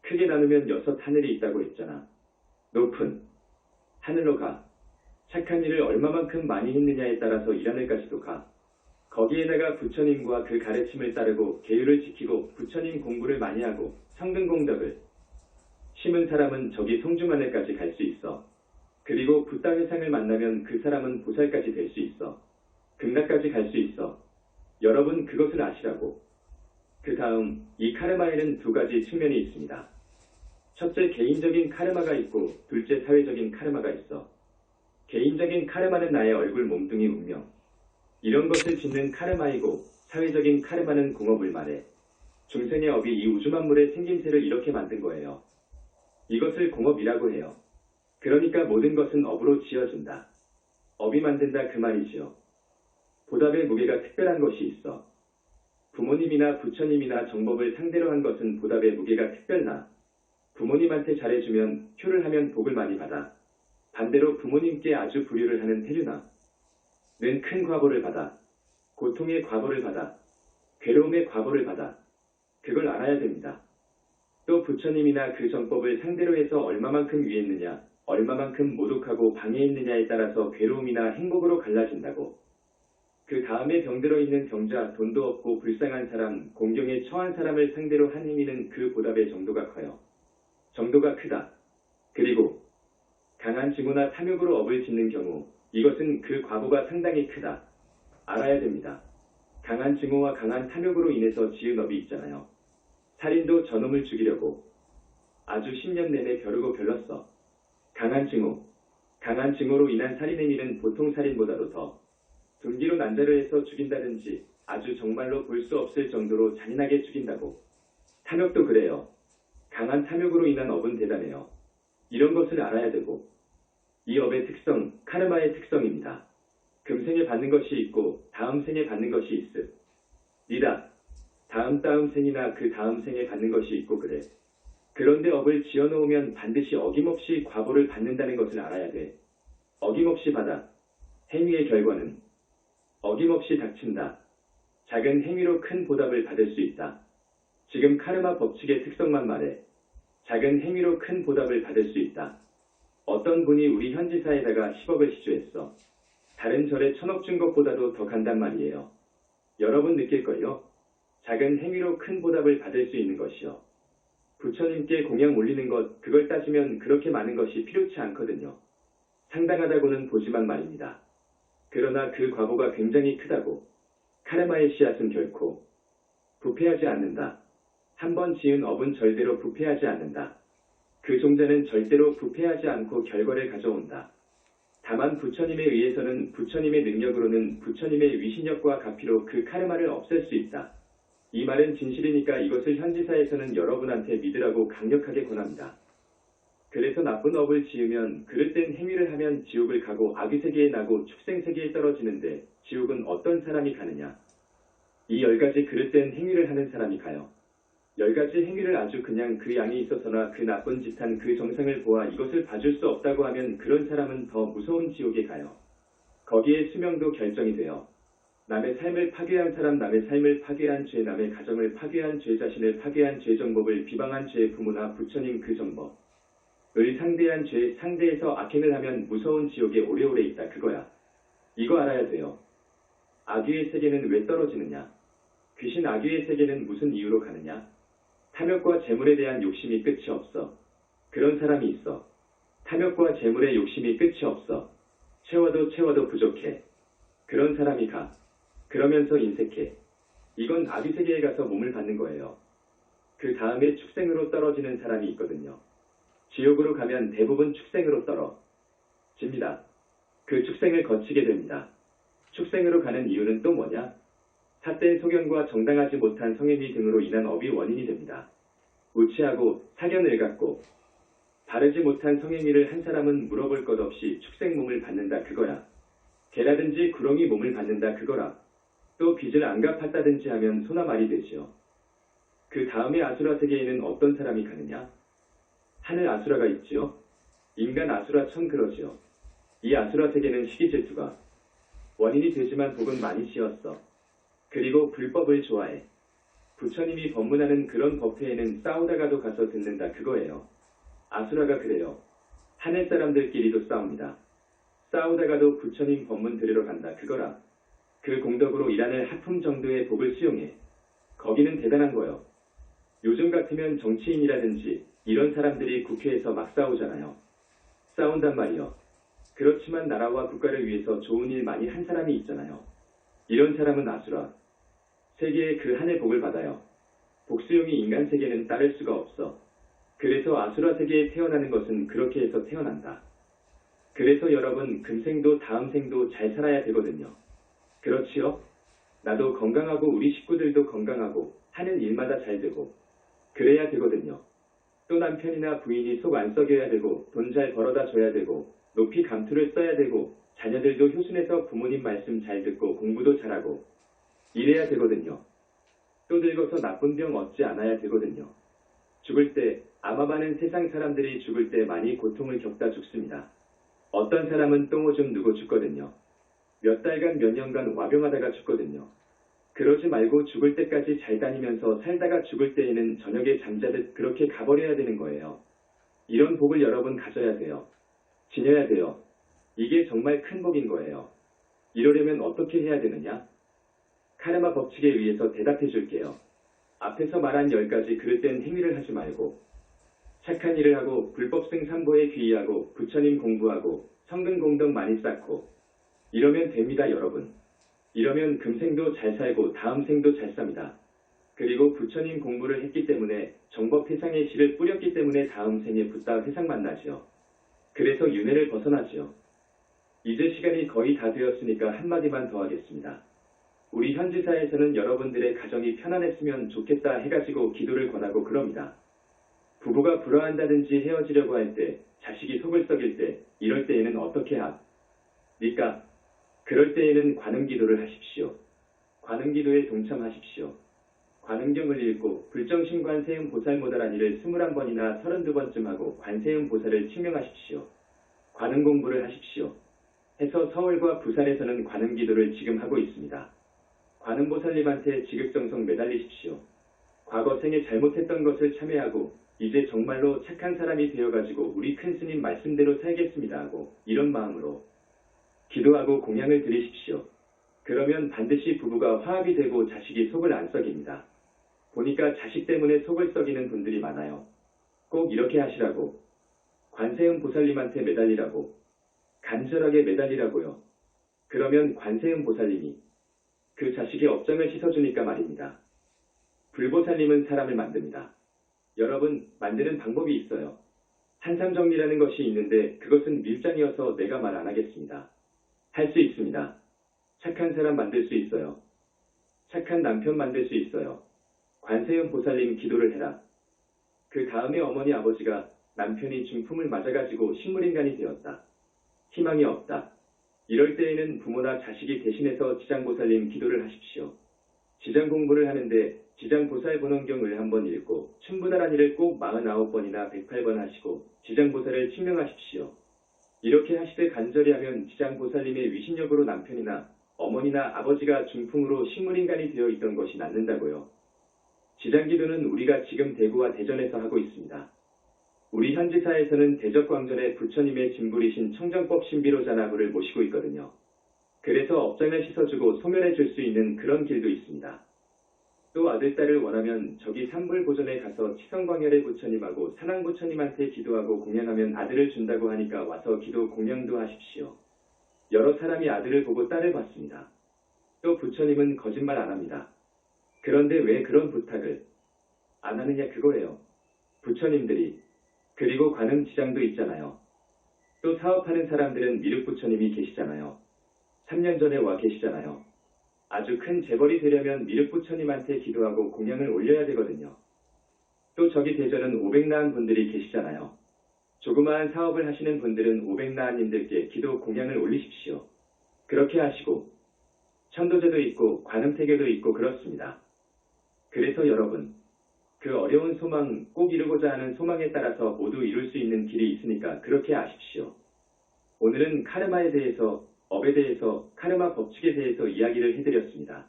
크게 나누면 6 하늘이 있다고 했잖아. 높은 하늘로 가. 착한 일을 얼마만큼 많이 했느냐에 따라서 이 하늘까지도 가. 거기에다가 부처님과 그 가르침을 따르고 계율을 지키고 부처님 공부를 많이 하고 성등공덕을 심은 사람은 저기 송중하늘까지 갈 수 있어. 그리고 붓다 회상을 만나면 그 사람은 보살까지 될 수 있어. 극락까지 갈 수 있어. 여러분 그것을 아시라고. 그 다음 이 카르마에는 두 가지 측면이 있습니다. 첫째 개인적인 카르마가 있고 둘째 사회적인 카르마가 있어. 개인적인 카르마는 나의 얼굴, 몸뚱이, 운명. 이런 것을 짓는 카르마이고 사회적인 카르마는 공업을 말해. 중생의 업이 이 우주만물의 생김새를 이렇게 만든 거예요. 이것을 공업이라고 해요. 그러니까 모든 것은 업으로 지어진다. 업이 만든다 그 말이지요. 보답의 무게가 특별한 것이 있어. 부모님이나 부처님이나 정법을 상대로 한 것은 보답의 무게가 특별나. 부모님한테 잘해주면 효를 하면 복을 많이 받아. 반대로 부모님께 아주 불효를 하는 태류나 는 큰 과보를 받아. 고통의 과보를 받아. 괴로움의 과보를 받아. 그걸 알아야 됩니다. 또 부처님이나 그 정법을 상대로 해서 얼마만큼 위했느냐, 얼마만큼 모독하고 방해했느냐에 따라서 괴로움이나 행복으로 갈라진다고. 그 다음에 병들어 있는 병자, 돈도 없고 불쌍한 사람, 공경에 처한 사람을 상대로 한 행위는 그 보답의 정도가 커요. 정도가 크다. 그리고 강한 증오나 탐욕으로 업을 짓는 경우 이것은 그 과보가 상당히 크다. 알아야 됩니다. 강한 증오와 강한 탐욕으로 인해서 지은 업이 있잖아요. 살인도 저놈을 죽이려고 아주 10년 내내 벼르고 별렀어. 강한 증오로 인한 살인 행위는 보통 살인보다도 더 둔기로 난자를 해서 죽인다든지 아주 정말로 볼 수 없을 정도로 잔인하게 죽인다고. 탐욕도 그래요. 강한 탐욕으로 인한 업은 대단해요. 이런 것을 알아야 되고. 이 업의 특성, 카르마의 특성입니다. 금생에 받는 것이 있고 다음 생에 받는 것이 있으리다. 다음 생이나 그 다음 생에 받는 것이 있고 그래. 그런데 업을 지어놓으면 반드시 어김없이 과보를 받는다는 것을 알아야 돼. 어김없이 받아. 행위의 결과는 어김없이 닥친다. 작은 행위로 큰 보답을 받을 수 있다. 지금 카르마 법칙의 특성만 말해. 작은 행위로 큰 보답을 받을 수 있다. 어떤 분이 우리 현지사에다가 10억을 시주했어. 다른 절에 1000억 준 것보다도 더 간단 말이에요. 여러분 느낄걸요? 작은 행위로 큰 보답을 받을 수 있는 것이요. 부처님께 공양 올리는 것, 그걸 따지면 그렇게 많은 것이 필요치 않거든요. 상당하다고는 보지만 말입니다. 그러나 그 과보가 굉장히 크다고. 카르마의 씨앗은 결코 부패하지 않는다. 한번 지은 업은 절대로 부패하지 않는다. 그 종자는 절대로 부패하지 않고 결과를 가져온다. 다만 부처님에 의해서는 부처님의 능력으로는 부처님의 위신력과 가피로 그 카르마를 없앨 수 있다. 이 말은 진실이니까 이것을 현지사에서는 여러분한테 믿으라고 강력하게 권합니다. 그래서 나쁜 업을 지으면 그릇된 행위를 하면 지옥을 가고 아귀세계에 나고 축생세계에 떨어지는데 지옥은 어떤 사람이 가느냐? 이 10가지 그릇된 행위를 하는 사람이 가요. 10가지 행위를 아주 그냥 그 양이 있어서나 그 나쁜 짓한 그 정상을 보아 이것을 봐줄 수 없다고 하면 그런 사람은 더 무서운 지옥에 가요. 거기에 수명도 결정이 돼요. 남의 삶을 파괴한 사람, 남의 삶을 파괴한 죄, 남의 가정을 파괴한 죄, 자신을 파괴한 죄, 정법을 비방한 죄, 부모나 부처님 그 정법을 상대한 죄, 상대에서 악행을 하면 무서운 지옥에 오래오래 있다 그거야. 이거 알아야 돼요. 악귀의 세계는 왜 떨어지느냐? 귀신 악귀의 세계는 무슨 이유로 가느냐? 탐욕과 재물에 대한 욕심이 끝이 없어. 그런 사람이 있어. 탐욕과 재물의 욕심이 끝이 없어. 채워도 부족해. 그런 사람이 가. 그러면서 인색해. 이건 아귀세계에 가서 몸을 받는 거예요. 그 다음에 축생으로 떨어지는 사람이 있거든요. 지옥으로 가면 대부분 축생으로 떨어집니다. 그 축생을 거치게 됩니다. 축생으로 가는 이유는 또 뭐냐? 삿된 소견과 정당하지 못한 성행위 등으로 인한 업이 원인이 됩니다. 우치하고 사견을 갖고 바르지 못한 성행위를 한 사람은 물어볼 것 없이 축생 몸을 받는다 그거야. 개라든지 구렁이 몸을 받는다 그거라. 또 빚을 안 갚았다든지 하면 소나 말이 되지요. 그 다음에 아수라 세계에는 어떤 사람이 가느냐? 하늘 아수라가 있지요. 인간 아수라 천 그러지요. 이 아수라 세계는 시기질투가 원인이 되지만 복은 많이 지었어. 그리고 불법을 좋아해. 부처님이 법문하는 그런 법회에는 싸우다가도 가서 듣는다 그거예요. 아수라가 그래요. 하늘 사람들끼리도 싸웁니다. 싸우다가도 부처님 법문 들으러 간다 그거라. 그 공덕으로 이란을 하품 정도의 복을 수용해. 거기는 대단한 거요. 요즘 같으면 정치인이라든지 이런 사람들이 국회에서 막 싸우잖아요. 싸운단 말이요. 그렇지만 나라와 국가를 위해서 좋은 일 많이 한 사람이 있잖아요. 이런 사람은 아수라. 세계의 그 한의 복을 받아요. 복수용이 인간 세계는 따를 수가 없어. 그래서 아수라 세계에 태어나는 것은 그렇게 해서 태어난다. 그래서 여러분 금생도 다음 생도 잘 살아야 되거든요. 그렇지요? 나도 건강하고 우리 식구들도 건강하고 하는 일마다 잘 되고 그래야 되거든요. 또 남편이나 부인이 속 안 썩여야 되고 돈 잘 벌어다 줘야 되고 높이 감투를 써야 되고 자녀들도 효순해서 부모님 말씀 잘 듣고 공부도 잘하고 이래야 되거든요. 또 늙어서 나쁜 병 얻지 않아야 되거든요. 죽을 때 아마 많은 세상 사람들이 죽을 때 많이 고통을 겪다 죽습니다. 어떤 사람은 똥오줌 누고 죽거든요. 몇 달간 몇 년간 와병하다가 죽거든요. 그러지 말고 죽을 때까지 잘 다니면서 살다가 죽을 때에는 저녁에 잠자듯 그렇게 가버려야 되는 거예요. 이런 복을 여러분 가져야 돼요. 지녀야 돼요. 이게 정말 큰 복인 거예요. 이러려면 어떻게 해야 되느냐? 카르마 법칙에 의해서 대답해 줄게요. 앞에서 말한 10가지 그릇된 행위를 하지 말고 착한 일을 하고 불법승 삼보에 귀의하고 부처님 공부하고 성근 공덕 많이 쌓고 이러면 됩니다 여러분. 이러면 금생도 잘 살고 다음 생도 잘 삽니다. 그리고 부처님 공부를 했기 때문에 정법 회상의 씨를 뿌렸기 때문에 다음 생에 붓다 회상 만나지요. 그래서 윤회를 벗어나지요. 이제 시간이 거의 다 되었으니까 한마디만 더 하겠습니다. 우리 현지사에서는 여러분들의 가정이 편안했으면 좋겠다 해가지고 기도를 권하고 그럽니다. 부부가 불화한다든지 헤어지려고 할 때, 자식이 속을 썩일 때, 이럴 때에는 어떻게 합니까? 그럴 때에는 관음기도를 하십시오. 관음기도에 동참하십시오. 관음경을 읽고 불정신 관세음 보살 모다라니를 21번이나 32번쯤 하고 관세음 보살을 칭명하십시오. 관음 공부를 하십시오. 해서 서울과 부산에서는 관음기도를 지금 하고 있습니다. 관음보살님한테 지극정성 매달리십시오. 과거 생에 잘못했던 것을 참회하고 이제 정말로 착한 사람이 되어가지고 우리 큰 스님 말씀대로 살겠습니다 하고 이런 마음으로 기도하고 공양을 드리십시오. 그러면 반드시 부부가 화합이 되고 자식이 속을 안 썩입니다. 보니까 자식 때문에 속을 썩이는 분들이 많아요. 꼭 이렇게 하시라고. 관세음 보살님한테 매달리라고. 간절하게 매달리라고요. 그러면 관세음 보살님이 그 자식의 업장을 씻어주니까 말입니다. 불보살님은 사람을 만듭니다. 여러분, 만드는 방법이 있어요. 한삼정리라는 것이 있는데 그것은 밀장이어서 내가 말 안 하겠습니다. 할 수 있습니다. 착한 사람 만들 수 있어요. 착한 남편 만들 수 있어요. 관세음 보살님 기도를 해라. 그 다음에 어머니 아버지가 남편이 중풍을 맞아가지고 식물인간이 되었다. 희망이 없다. 이럴 때에는 부모나 자식이 대신해서 지장보살님 기도를 하십시오. 지장 공부를 하는데 지장보살본원경을 한번 읽고 춘부다라니를 꼭 49번이나 108번 하시고 지장보살을 칭명하십시오. 이렇게 하시되 간절히 하면 지장보살님의 위신력으로 남편이나 어머니나 아버지가 중풍으로 식물인간이 되어 있던 것이 낫는다고요. 지장기도는 우리가 지금 대구와 대전에서 하고 있습니다. 우리 현지사에서는 대적광전에 부처님의 진불이신 청정법 신비로자나부를 모시고 있거든요. 그래서 업장을 씻어주고 소멸해 줄 수 있는 그런 길도 있습니다. 또 아들, 딸을 원하면 저기 삼불보전에 가서 치성광열의 부처님하고 산왕부처님한테 기도하고 공양하면 아들을 준다고 하니까 와서 기도 공양도 하십시오. 여러 사람이 아들을 보고 딸을 받습니다. 또 부처님은 거짓말 안 합니다. 그런데 왜 그런 부탁을 안 하느냐 그거예요. 부처님들이 그리고 관음지장도 있잖아요. 또 사업하는 사람들은 미륵부처님이 계시잖아요. 3년 전에 와 계시잖아요. 아주 큰 재벌이 되려면 미륵부처님한테 기도하고 공양을 올려야 되거든요. 또 저기 대전은 500나은 분들이 계시잖아요. 조그마한 사업을 하시는 분들은 500나은님들께 기도 공양을 올리십시오. 그렇게 하시고 천도제도 있고 관음태교도 있고 그렇습니다. 그래서 여러분, 그 어려운 소망, 꼭 이루고자 하는 소망에 따라서 모두 이룰 수 있는 길이 있으니까 그렇게 아십시오. 오늘은 카르마에 대해서, 업에 대해서, 카르마 법칙에 대해서 이야기를 해드렸습니다.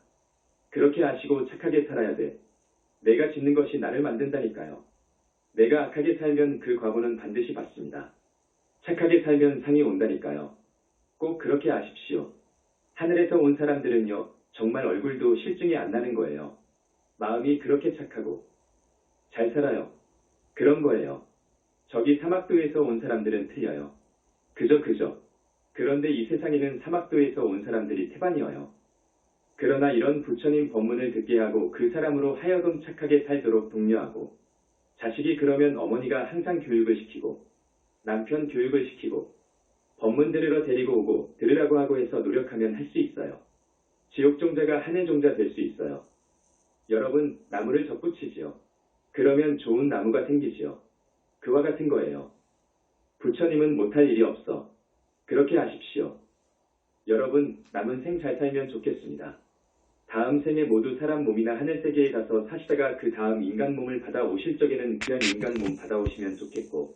그렇게 아시고 착하게 살아야 돼. 내가 짓는 것이 나를 만든다니까요. 내가 악하게 살면 그 과보는 반드시 받습니다. 착하게 살면 상이 온다니까요. 꼭 그렇게 아십시오. 하늘에서 온 사람들은요, 정말 얼굴도 실증이 안 나는 거예요. 마음이 그렇게 착하고 잘 살아요. 그런 거예요. 저기 사막도에서 온 사람들은 틀려요. 그저 그런데 이 세상에는 사막도에서 온 사람들이 태반이어요. 그러나 이런 부처님 법문을 듣게 하고 그 사람으로 하여금 착하게 살도록 독려하고, 자식이 그러면 어머니가 항상 교육을 시키고, 남편 교육을 시키고, 법문 들으러 데리고 오고 들으라고 하고 해서 노력하면 할 수 있어요. 지옥 종자가 하늘 종자 될 수 있어요. 여러분, 나무를 접붙이지요. 그러면 좋은 나무가 생기지요. 그와 같은 거예요. 부처님은 못할 일이 없어. 그렇게 하십시오. 여러분, 남은 생 잘 살면 좋겠습니다. 다음 생에 모두 사람 몸이나 하늘세계에 가서 사시다가 그 다음 인간 몸을 받아오실 적에는 그냥 인간 몸 받아오시면 좋겠고,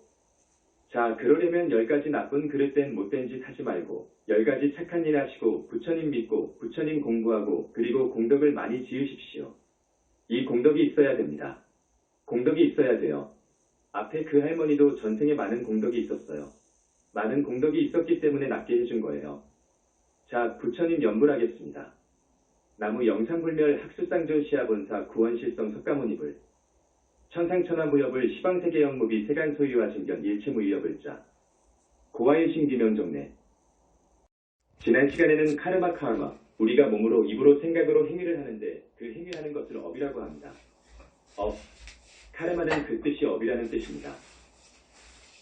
자, 그러려면 10가지 나쁜 그릇된 못된 짓 하지 말고 10가지 착한 일 하시고 부처님 믿고 부처님 공부하고 그리고 공덕을 많이 지으십시오. 이 공덕이 있어야 됩니다. 공덕이 있어야 돼요. 앞에 그 할머니도 전생에 많은 공덕이 있었어요. 많은 공덕이 있었기 때문에 낫게 해준 거예요. 자, 부처님 연불하겠습니다. 나무 영상불멸 학수쌍조 시아본사 구원실성 석가모니불 천상천하무협을 시방세계영무비 세간소유와 증견 일체무이협을자 고화일신 비명정례. 지난 시간에는 카르마 우리가 몸으로 입으로 생각으로 행위를 하는데 그 행위하는 것을 업이라고 합니다. 카르마는 그 뜻이 업이라는 뜻입니다.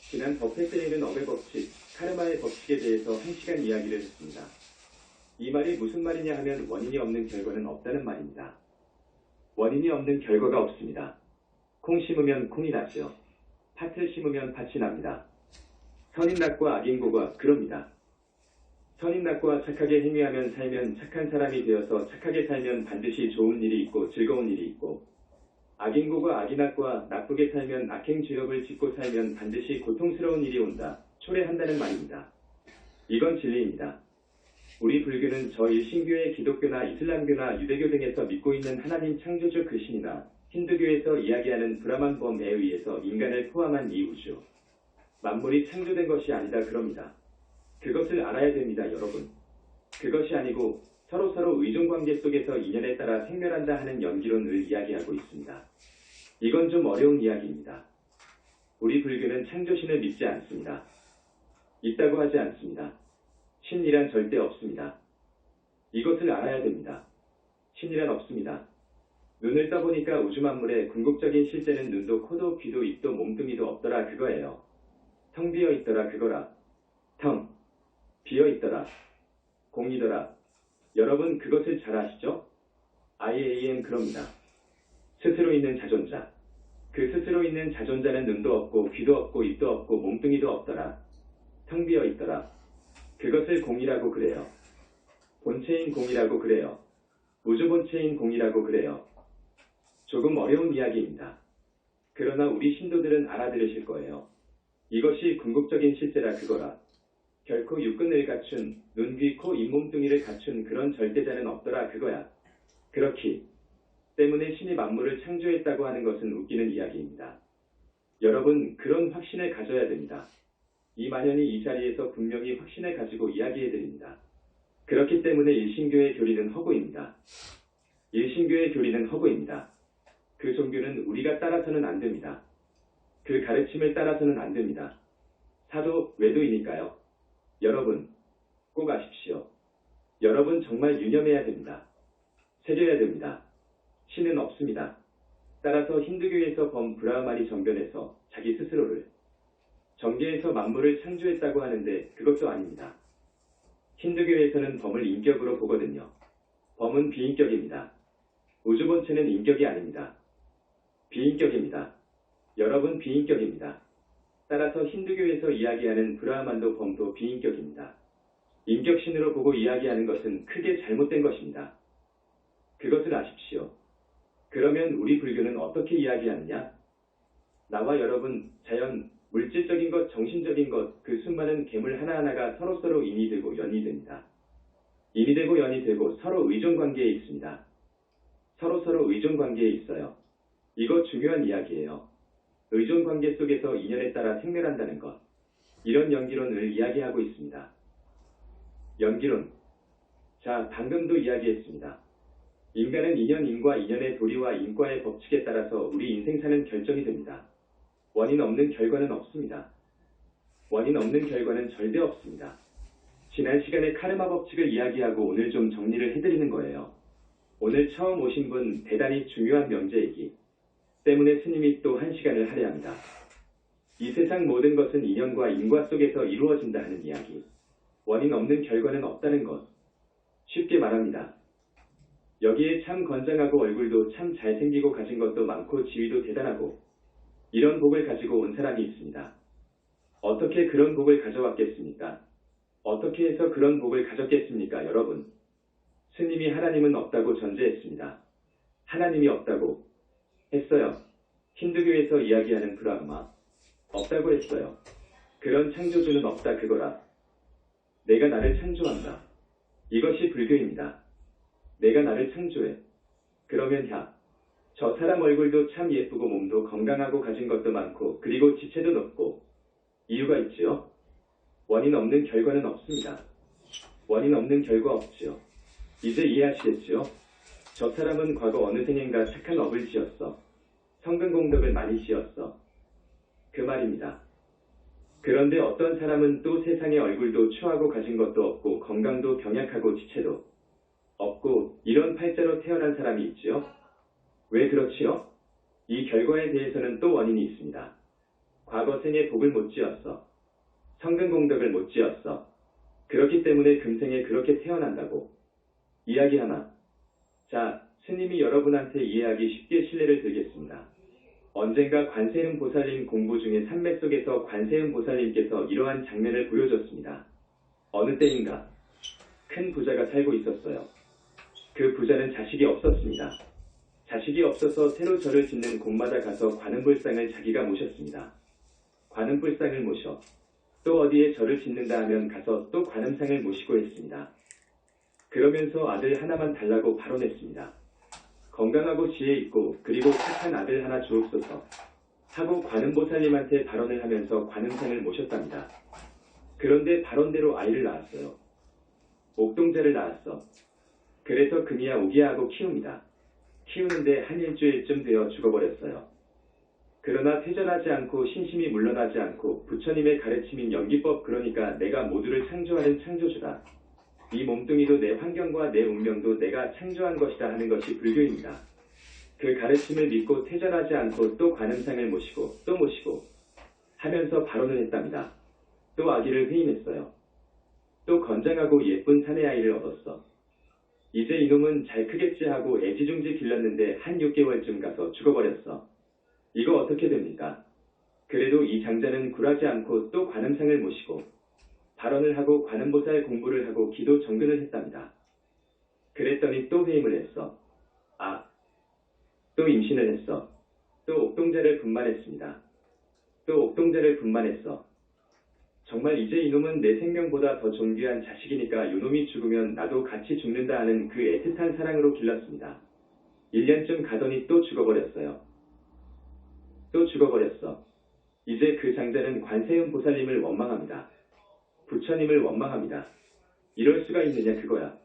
지난 버페스에는 업의 법칙, 카르마의 법칙에 대해서 1시간 이야기를 했습니다. 이 말이 무슨 말이냐 하면 원인이 없는 결과는 없다는 말입니다. 원인이 없는 결과가 없습니다. 콩 심으면 콩이 나죠. 팥을 심으면 팥이 납니다. 선인낙과 악인고가 그럽니다. 선인낙과 착하게 행위하면 살면 착한 사람이 되어서 착하게 살면 반드시 좋은 일이 있고 즐거운 일이 있고, 악인고가 악인낙과 나쁘게 살면 악행죄업을 짓고 살면 반드시 고통스러운 일이 온다, 초래한다는 말입니다. 이건 진리입니다. 우리 불교는 저 일신교의 기독교나 이슬람교나 유대교 등에서 믿고 있는 하나님 창조주 그 신이나 힌두교에서 이야기하는 브라만범에 의해서 인간을 포함한 이 우주, 만물이 창조된 것이 아니다 그럽니다. 그것을 알아야 됩니다, 여러분. 그것이 아니고 서로서로 의존관계 속에서 인연에 따라 생멸한다 하는 연기론을 이야기하고 있습니다. 이건 좀 어려운 이야기입니다. 우리 불교는 창조신을 믿지 않습니다. 있다고 하지 않습니다. 신이란 절대 없습니다. 이것을 알아야 됩니다. 신이란 없습니다. 눈을 떠보니까 우주 만물의 궁극적인 실제는 눈도 코도 귀도 입도 몸뚱이도 없더라 그거예요. 텅 비어 있더라 그거라. 텅 비어 있더라. 공이더라. 여러분 그것을 잘 아시죠? IAM 그럽니다. 스스로 있는 자존자. 그 스스로 있는 자존자는 눈도 없고 귀도 없고 입도 없고 몸뚱이도 없더라. 텅 비어 있더라. 그것을 공이라고 그래요. 본체인 공이라고 그래요. 우주 본체인 공이라고 그래요. 조금 어려운 이야기입니다. 그러나 우리 신도들은 알아들으실 거예요. 이것이 궁극적인 실제라 그거라. 결코 육근을 갖춘 눈, 귀, 코, 잇몸뚱이를 갖춘 그런 절대자는 없더라 그거야. 그렇기 때문에 신이 만물을 창조했다고 하는 것은 웃기는 이야기입니다. 여러분 그런 확신을 가져야 됩니다. 이 만연이 이 자리에서 분명히 확신을 가지고 이야기해드립니다. 그렇기 때문에 일신교의 교리는 허구입니다. 일신교의 교리는 허구입니다. 그 종교는 우리가 따라서는 안 됩니다. 그 가르침을 따라서는 안 됩니다. 사도 외도이니까요. 여러분 꼭 아십시오. 여러분 정말 유념해야 됩니다. 새겨야 됩니다. 신은 없습니다. 따라서 힌두교에서 범 브라흐마리 정변에서 자기 스스로를 정계에서 만물을 창조했다고 하는데 그것도 아닙니다. 힌두교에서는 범을 인격으로 보거든요. 범은 비인격입니다. 우주 본체는 인격이 아닙니다. 비인격입니다. 여러분 비인격입니다. 따라서 힌두교에서 이야기하는 브라흐만도 범도 비인격입니다. 인격신으로 보고 이야기하는 것은 크게 잘못된 것입니다. 그것을 아십시오. 그러면 우리 불교는 어떻게 이야기하느냐? 나와 여러분, 자연, 물질적인 것, 정신적인 것, 그 수많은 괴물 하나하나가 서로서로 인이 되고 연이 됩니다. 인이 되고 연이 되고 서로 의존관계에 있습니다. 서로서로 의존관계에 있어요. 이거 중요한 이야기예요. 의존관계 속에서 인연에 따라 생멸한다는 것. 이런 연기론을 이야기하고 있습니다. 연기론. 자, 방금도 이야기했습니다. 인간은 인연과 인연의 도리와 인과의 법칙에 따라서 우리 인생사는 결정이 됩니다. 원인 없는 결과는 없습니다. 원인 없는 결과는 절대 없습니다. 지난 시간에 카르마 법칙을 이야기하고 오늘 좀 정리를 해드리는 거예요. 오늘 처음 오신 분 대단히 중요한 명제이기 때문에 스님이 또 1시간을 할애합니다. 이 세상 모든 것은 인연과 인과 속에서 이루어진다 하는 이야기. 원인 없는 결과는 없다는 것. 쉽게 말합니다. 여기에 참 건장하고 얼굴도 참 잘생기고 가진 것도 많고 지위도 대단하고 이런 복을 가지고 온 사람이 있습니다. 어떻게 그런 복을 가져왔겠습니까? 어떻게 해서 그런 복을 가졌겠습니까, 여러분? 스님이 하나님은 없다고 전제했습니다. 하나님이 없다고 했어요. 힌두교에서 이야기하는 브라흐마. 없다고 했어요. 그런 창조주는 없다 그거라. 내가 나를 창조한다. 이것이 불교입니다. 내가 나를 창조해. 그러면 저 사람 얼굴도 참 예쁘고 몸도 건강하고 가진 것도 많고 그리고 지체도 높고 이유가 있지요? 원인 없는 결과는 없습니다. 원인 없는 결과 없지요. 이제 이해하시겠지요? 저 사람은 과거 어느 생인가 착한 업을 지었어. 성근공덕을 많이 지었어. 그 말입니다. 그런데 어떤 사람은 또 세상에 얼굴도 추하고 가진 것도 없고 건강도 병약하고 지체도 없고 이런 팔자로 태어난 사람이 있지요? 왜 그렇지요? 이 결과에 대해서는 또 원인이 있습니다. 과거 생에 복을 못 지었어. 성근공덕을 못 지었어. 그렇기 때문에 금생에 그렇게 태어난다고. 이야기 하나. 자, 스님이 여러분한테 이해하기 쉽게 실례를 드리겠습니다. 언젠가 관세음 보살님 공부 중에 산매 속에서 관세음 보살님께서 이러한 장면을 보여줬습니다. 어느 때인가 큰 부자가 살고 있었어요. 그 부자는 자식이 없었습니다. 자식이 없어서 새로 절을 짓는 곳마다 가서 관음불상을 자기가 모셨습니다. 관음불상을 모셔 또 어디에 절을 짓는다 하면 가서 또 관음상을 모시고 했습니다. 그러면서 아들 하나만 달라고 발언했습니다. 건강하고 지혜 있고 그리고 착한 아들 하나 주옵소서 하고 관음보살님한테 발언을 하면서 관음상을 모셨답니다. 그런데 발언대로 아이를 낳았어요. 옥동자를 낳았어. 그래서 금이야 오기야 하고 키웁니다. 키우는데 한 일주일쯤 되어 죽어버렸어요. 그러나 퇴전하지 않고 신심이 물러나지 않고 부처님의 가르침인 연기법 그러니까 내가 모두를 창조하는 창조주다. 이 몸뚱이도 내 환경과 내 운명도 내가 창조한 것이다 하는 것이 불교입니다. 그 가르침을 믿고 퇴전하지 않고 또 관음상을 모시고 또 모시고 하면서 발언을 했답니다. 또 아기를 회임했어요. 또 건장하고 예쁜 사내 아이를 얻었어. 이제 이놈은 잘 크겠지 하고 애지중지 길렀는데 한 6개월쯤 가서 죽어버렸어. 이거 어떻게 됩니까? 그래도 이 장자는 굴하지 않고 또 관음상을 모시고 발언을 하고 관음보살 공부를 하고 기도 정근을 했답니다. 그랬더니 또 회임을 했어. 또 임신을 했어. 또 옥동자를 분만했습니다. 또 옥동자를 분만했어. 정말 이제 이놈은 내 생명보다 더 존귀한 자식이니까 요놈이 죽으면 나도 같이 죽는다 하는 그 애틋한 사랑으로 길렀습니다. 1년쯤 가더니 또 죽어버렸어요. 또 죽어버렸어. 이제 그 장자는 관세음 보살님을 원망합니다. 부처님을 원망합니다. 이럴 수가 있느냐 그거야.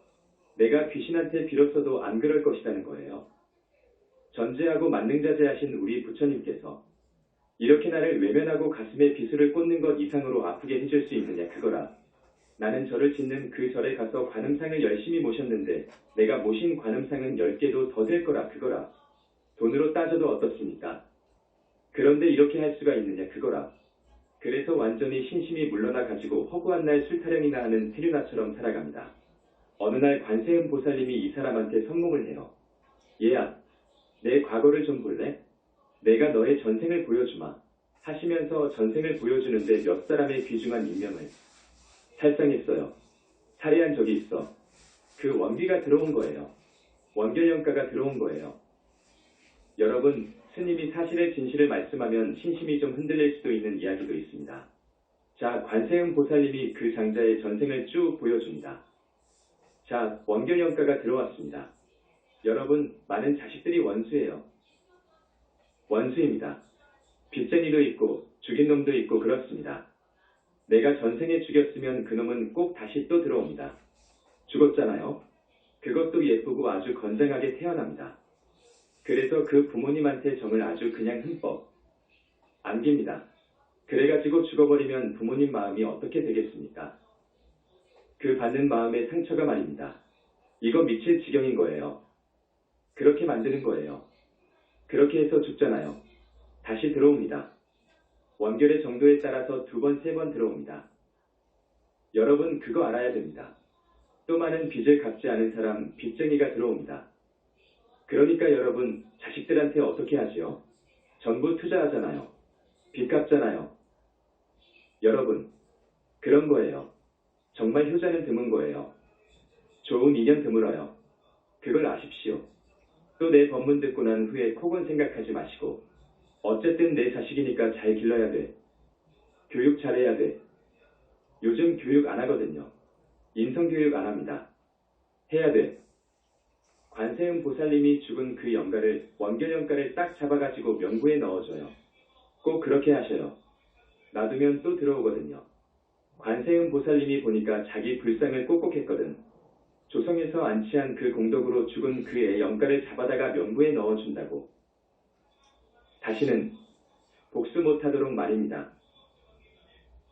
내가 귀신한테 빌었어도 안 그럴 것이라는 거예요. 전제하고 만능자재하신 우리 부처님께서 이렇게 나를 외면하고 가슴에 비수를 꽂는 것 이상으로 아프게 해줄 수 있느냐 그거라. 나는 절을 짓는 그 절에 가서 관음상을 열심히 모셨는데 내가 모신 관음상은 10개도 더 될 거라 그거라. 돈으로 따져도 어떻습니까? 그런데 이렇게 할 수가 있느냐 그거라. 그래서 완전히 신심이 물러나 가지고 허구한 날 술타령이나 하는 세류나처럼 살아갑니다. 어느 날 관세음 보살님이 이 사람한테 선몽을 해요. 얘야, 내 과거를 좀 볼래? 내가 너의 전생을 보여주마. 하시면서 전생을 보여주는데 몇 사람의 귀중한 인명을 살상했어요. 살해한 적이 있어. 그 원기가 들어온 거예요. 원결영가가 들어온 거예요. 여러분, 스님이 사실의 진실을 말씀하면 신심이 좀 흔들릴 수도 있는 이야기도 있습니다. 자, 관세음 보살님이 그 장자의 전생을 쭉 보여줍니다. 자, 원결영가가 들어왔습니다. 여러분, 많은 자식들이 원수예요. 원수입니다. 빚쟁이도 있고 죽인 놈도 있고 그렇습니다. 내가 전생에 죽였으면 그놈은 꼭 다시 또 들어옵니다. 죽었잖아요. 그것도 예쁘고 아주 건장하게 태어납니다. 그래서 그 부모님한테 정을 아주 그냥 흠뻑 안깁니다. 그래가지고 죽어버리면 부모님 마음이 어떻게 되겠습니까? 그 받는 마음의 상처가 말입니다. 이거 미칠 지경인 거예요. 그렇게 만드는 거예요. 그렇게 해서 죽잖아요. 다시 들어옵니다. 원결의 정도에 따라서 2번, 3번 들어옵니다. 여러분 그거 알아야 됩니다. 또 많은 빚을 갚지 않은 사람, 빚쟁이가 들어옵니다. 그러니까 여러분 자식들한테 어떻게 하지요? 전부 투자하잖아요. 빚 갚잖아요. 여러분 그런 거예요. 정말 효자는 드문 거예요. 좋은 인연 드물어요. 그걸 아십시오. 또 내 법문 듣고 난 후에 콕은 생각하지 마시고 어쨌든 내 자식이니까 잘 길러야 돼. 교육 잘해야 돼. 요즘 교육 안 하거든요. 인성교육 안 합니다. 해야 돼. 관세음 보살님이 죽은 그 영가를 원결영가를 딱 잡아가지고 명부에 넣어줘요. 꼭 그렇게 하셔요. 놔두면 또 들어오거든요. 관세음 보살님이 보니까 자기 불상을 꼭꼭 했거든. 조성에서 안치한 그 공덕으로 죽은 그의 영가를 잡아다가 명부에 넣어준다고. 다시는 복수 못하도록 말입니다.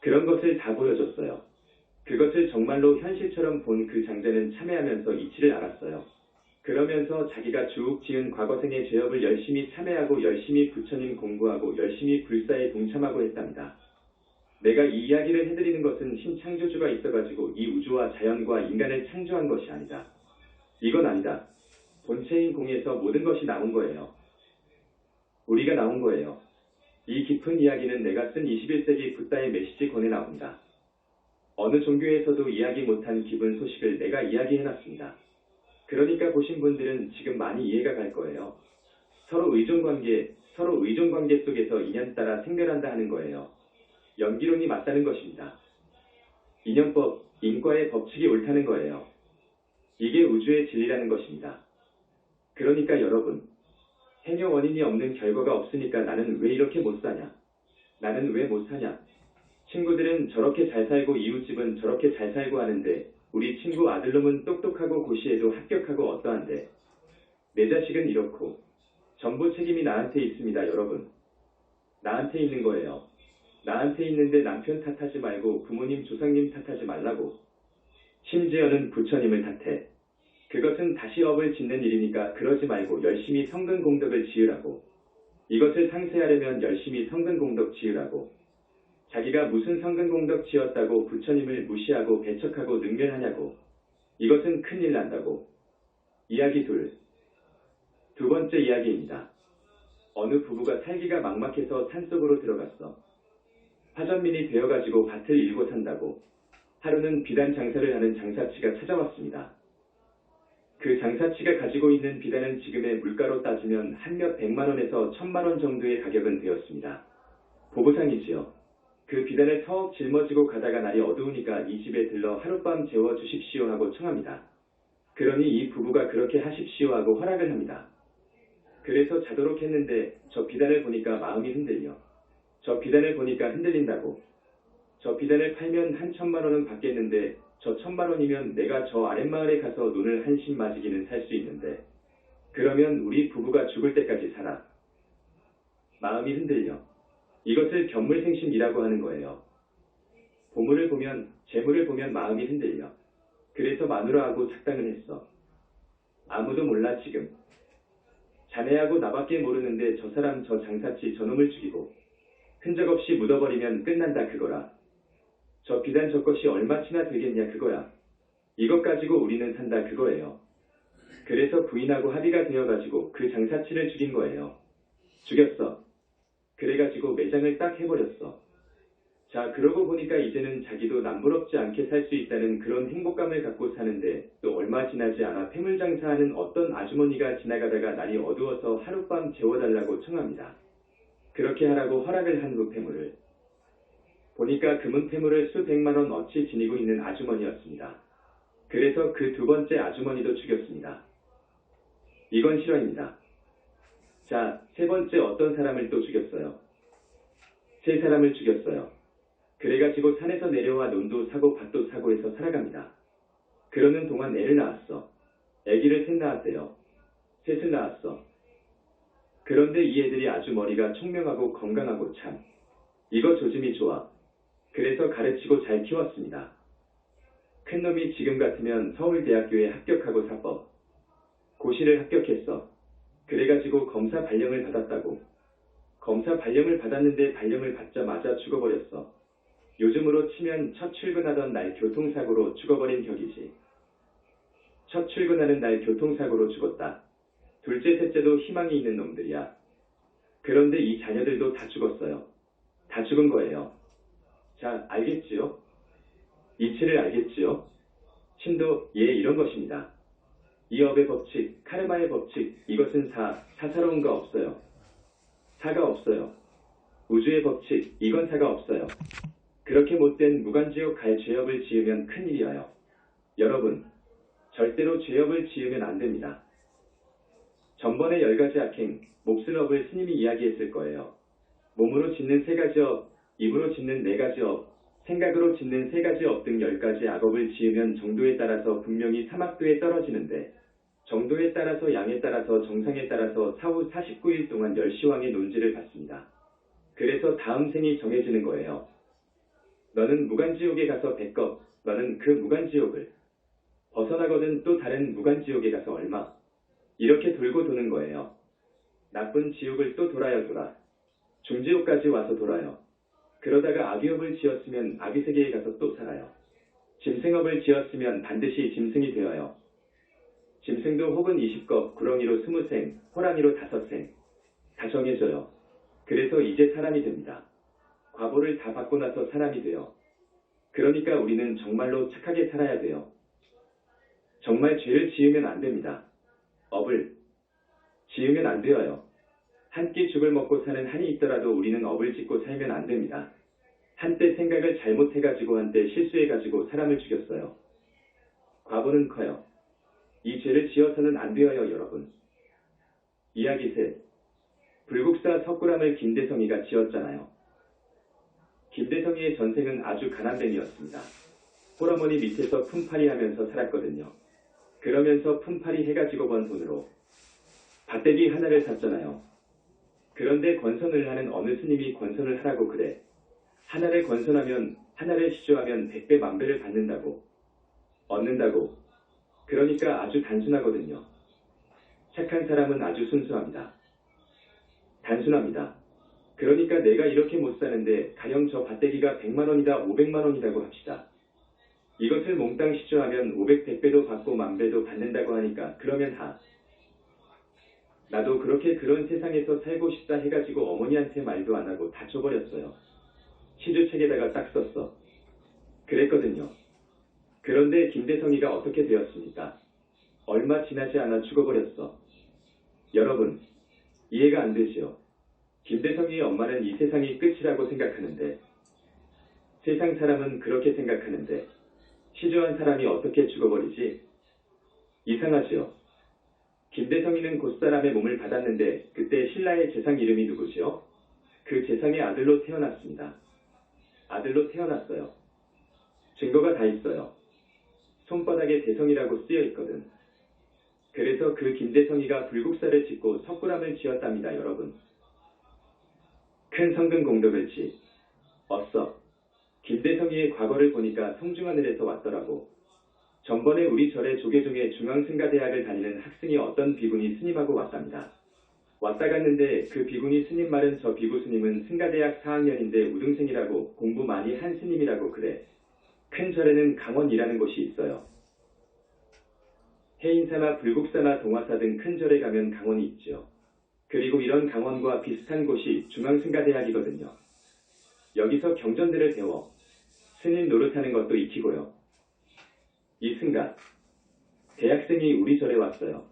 그런 것을 다 보여줬어요. 그것을 정말로 현실처럼 본 그 장자는 참회하면서 이치를 알았어요. 그러면서 자기가 쭉 지은 과거생의 죄업을 열심히 참회하고 열심히 부처님 공부하고 열심히 불사에 동참하고 했답니다. 내가 이 이야기를 해드리는 것은 신창조주가 있어가지고 이 우주와 자연과 인간을 창조한 것이 아니다. 이건 아니다. 본체인 공에서 모든 것이 나온 거예요. 우리가 나온 거예요. 이 깊은 이야기는 내가 쓴 21세기 붓다의 메시지 권에 나옵니다. 어느 종교에서도 이야기 못한 깊은 소식을 내가 이야기해놨습니다. 그러니까 보신 분들은 지금 많이 이해가 갈 거예요. 서로 의존관계 속에서 인연 따라 생멸한다 하는 거예요. 연기론이 맞다는 것입니다. 인연법, 인과의 법칙이 옳다는 거예요. 이게 우주의 진리라는 것입니다. 그러니까 여러분, 행여 원인이 없는 결과가 없으니까 나는 왜 이렇게 못 사냐? 나는 왜 못 사냐? 친구들은 저렇게 잘 살고 이웃집은 저렇게 잘 살고 하는데 우리 친구 아들놈은 똑똑하고 고시에도 합격하고 어떠한데 내 자식은 이렇고 전부 책임이 나한테 있습니다. 여러분. 나한테 있는 거예요. 나한테 있는데 남편 탓하지 말고 부모님 조상님 탓하지 말라고. 심지어는 부처님을 탓해. 그것은 다시 업을 짓는 일이니까 그러지 말고 열심히 성근 공덕을 지으라고. 이것을 상세하려면 열심히 성근 공덕 지으라고. 자기가 무슨 성근 공덕 지었다고 부처님을 무시하고 배척하고 능멸하냐고. 이것은 큰일 난다고. 이야기 둘. 2번째 이야기입니다. 어느 부부가 살기가 막막해서 산속으로 들어갔어. 화전민이 되어가지고 밭을 일고 산다고. 하루는 비단 장사를 하는 장사치가 찾아왔습니다. 그 장사치가 가지고 있는 비단은 지금의 물가로 따지면 한 몇 100만 원에서 1000만 원 정도의 가격은 되었습니다. 보부상이지요. 그 비단을 턱 짊어지고 가다가 날이 어두우니까 이 집에 들러 하룻밤 재워 주십시오 하고 청합니다. 그러니 이 부부가 그렇게 하십시오 하고 허락을 합니다. 그래서 자도록 했는데 저 비단을 보니까 마음이 흔들려. 저 비단을 보니까 흔들린다고. 저 비단을 팔면 한 1000만 원은 받겠는데 저 1000만 원이면 내가 저 아랫마을에 가서 눈을 한심 맞이기는 살 수 있는데 그러면 우리 부부가 죽을 때까지 살아. 마음이 흔들려. 이것을 견물생심이라고 하는 거예요. 보물을 보면 재물을 보면 마음이 흔들려. 그래서 마누라하고 작당을 했어. 아무도 몰라 지금. 자네하고 나밖에 모르는데 저 사람 저 장사치 저놈을 죽이고 흔적 없이 묻어버리면 끝난다 그거라. 저 비단 저 것이 얼마치나 되겠냐 그거야. 이것 가지고 우리는 산다 그거예요. 그래서 부인하고 합의가 되어가지고 그 장사치를 죽인 거예요. 죽였어. 그래가지고 매장을 딱 해버렸어. 자 그러고 보니까 이제는 자기도 남부럽지 않게 살 수 있다는 그런 행복감을 갖고 사는데 또 얼마 지나지 않아 폐물장사하는 어떤 아주머니가 지나가다가 날이 어두워서 하룻밤 재워달라고 청합니다. 그렇게 하라고 허락을 한 후 폐물을. 보니까 금은 폐물을 수백만 원 어치 지니고 있는 아주머니였습니다. 그래서 그 2번째 아주머니도 죽였습니다. 이건 실화입니다. 자, 3번째 어떤 사람을 또 죽였어요. 3사람을 죽였어요. 그래가지고 산에서 내려와 논도 사고 밭도 사고 해서 살아갑니다. 그러는 동안 애를 낳았어. 아기를 3 낳았대요. 3을 낳았어. 그런데 이 애들이 아주 머리가 총명하고 건강하고 참. 이거 조짐이 좋아. 그래서 가르치고 잘 키웠습니다. 큰 놈이 지금 같으면 서울대학교에 합격하고 사법, 고시를 합격했어. 그래가지고 검사 발령을 받았다고. 검사 발령을 받았는데 발령을 받자마자 죽어버렸어. 요즘으로 치면 첫 출근하던 날 교통사고로 죽어버린 격이지. 첫 출근하는 날 교통사고로 죽었다. 둘째, 셋째도 희망이 있는 놈들이야. 그런데 이 자녀들도 다 죽었어요. 다 죽은 거예요. 자, 알겠지요? 이치를 알겠지요? 신도, 예, 이런 것입니다. 이 업의 법칙, 카르마의 법칙, 이것은 사사로운 거 없어요. 사가 없어요. 우주의 법칙, 이건 사가 없어요. 그렇게 못된 무간지옥 갈 죄업을 지으면 큰일이에요. 여러분, 절대로 죄업을 지으면 안 됩니다. 전번에 10가지 악행, 몹쓸 업을 스님이 이야기했을 거예요. 몸으로 짓는 3가지 업, 입으로 짓는 4가지 업, 생각으로 짓는 3가지 업 등 10가지 악업을 지으면 정도에 따라서 분명히 사막도에 떨어지는데, 정도에 따라서 양에 따라서 정상에 따라서 사후 49일 동안 열시왕의 논지를 받습니다. 그래서 다음 생이 정해지는 거예요. 너는 무간지옥에 가서 100겁, 너는 그 무간지옥을 벗어나거든 또 다른 무간지옥에 가서 얼마, 이렇게 돌고 도는 거예요. 나쁜 지옥을 또 돌아요 돌아. 중지옥까지 와서 돌아요. 그러다가 악의업을 지었으면 악의세계에 가서 또 살아요. 짐승업을 지었으면 반드시 짐승이 되어요. 짐승도 혹은 20겁, 구렁이로 20생, 호랑이로 5생, 다 정해져요. 그래서 이제 사람이 됩니다. 과보를 다 받고 나서 사람이 돼요. 그러니까 우리는 정말로 착하게 살아야 돼요. 정말 죄를 지으면 안 됩니다. 업을 지으면 안 되어요. 한 끼 죽을 먹고 사는 한이 있더라도 우리는 업을 짓고 살면 안 됩니다. 한때 생각을 잘못해가지고 한때 실수해가지고 사람을 죽였어요. 과보는 커요. 이 죄를 지어서는 안 되어요, 여러분. 이야기 셋. 불국사 석굴암을 김대성이가 지었잖아요. 김대성이의 전생은 아주 가난뱅이였습니다. 홀어머니 밑에서 품팔이 하면서 살았거든요. 그러면서 품팔이 해가지고 번 돈으로 밭대기 하나를 샀잖아요. 그런데 권선을 하는 어느 스님이 권선을 하라고 그래. 하나를 권선하면, 하나를 시주하면 100배 만배를 받는다고. 얻는다고. 그러니까 아주 단순하거든요. 착한 사람은 아주 순수합니다. 단순합니다. 그러니까 내가 이렇게 못 사는데 가령 저 밭대기가 100만원이다 500만원이라고 합시다. 이것을 몽땅 시주하면 500, 100배도 받고 만배도 받는다고 하니까 그러면 나도 그렇게 그런 세상에서 살고 싶다 해가지고 어머니한테 말도 안 하고 다 줘버렸어요. 시주책에다가 딱 썼어. 그랬거든요. 그런데 김대성이가 어떻게 되었습니까? 얼마 지나지 않아 죽어버렸어. 여러분, 이해가 안 되지요? 김대성이의 엄마는 이 세상이 끝이라고 생각하는데, 세상 사람은 그렇게 생각하는데, 시주한 사람이 어떻게 죽어버리지? 이상하지요? 김대성이는 곧사람의 몸을 받았는데 그때 신라의 재상 이름이 누구지요? 그 재상의 아들로 태어났습니다. 아들로 태어났어요. 증거가 다 있어요. 손바닥에 대성이라고 쓰여 있거든. 그래서 그 김대성이가 불국사를 짓고 석굴암을 지었답니다, 여러분. 큰 성근 공덕을 얻어. 김대성이의 과거를 보니까 성중하늘에서 왔더라고. 전번에 우리 절의 조계종의 중앙승가대학을 다니는 학생이 어떤 비구니 스님하고 왔답니다. 왔다 갔는데 그 비구니 스님 말은 저 비구 스님은 승가대학 4학년인데 우등생이라고 공부 많이 한 스님이라고 그래. 큰 절에는 강원이라는 곳이 있어요. 해인사나 불국사나 동화사 등 큰 절에 가면 강원이 있죠. 그리고 이런 강원과 비슷한 곳이 중앙승가대학이거든요. 여기서 경전들을 배워 스님 노릇하는 것도 익히고요. 이 승가, 대학생이 우리 절에 왔어요.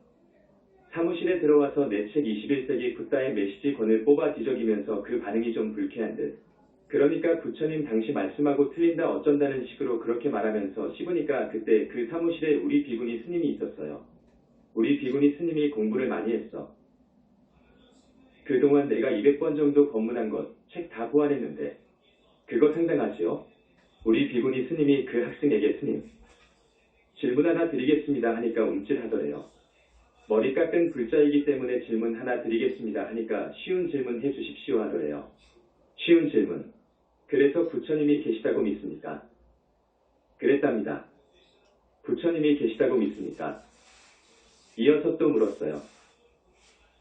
사무실에 들어와서 내 책 21세기 붓다의 메시지 권을 뽑아 뒤적이면서 그 반응이 좀 불쾌한 듯. 그러니까 부처님 당시 말씀하고 틀린다 어쩐다는 식으로 그렇게 말하면서 씹으니까 그때 그 사무실에 우리 비구니 스님이 있었어요. 우리 비구니 스님이 공부를 많이 했어. 그동안 내가 200번 정도 법문한 것, 책 다 보완했는데 그거 상당하지요? 우리 비구니 스님이 그 학생에게 스님, 질문 하나 드리겠습니다 하니까 움찔하더래요. 머리 깎은 불자이기 때문에 질문 하나 드리겠습니다 하니까 쉬운 질문 해주십시오 하더래요. 쉬운 질문. 그래서 부처님이 계시다고 믿습니까? 그랬답니다. 부처님이 계시다고 믿습니까? 이어서 또 물었어요.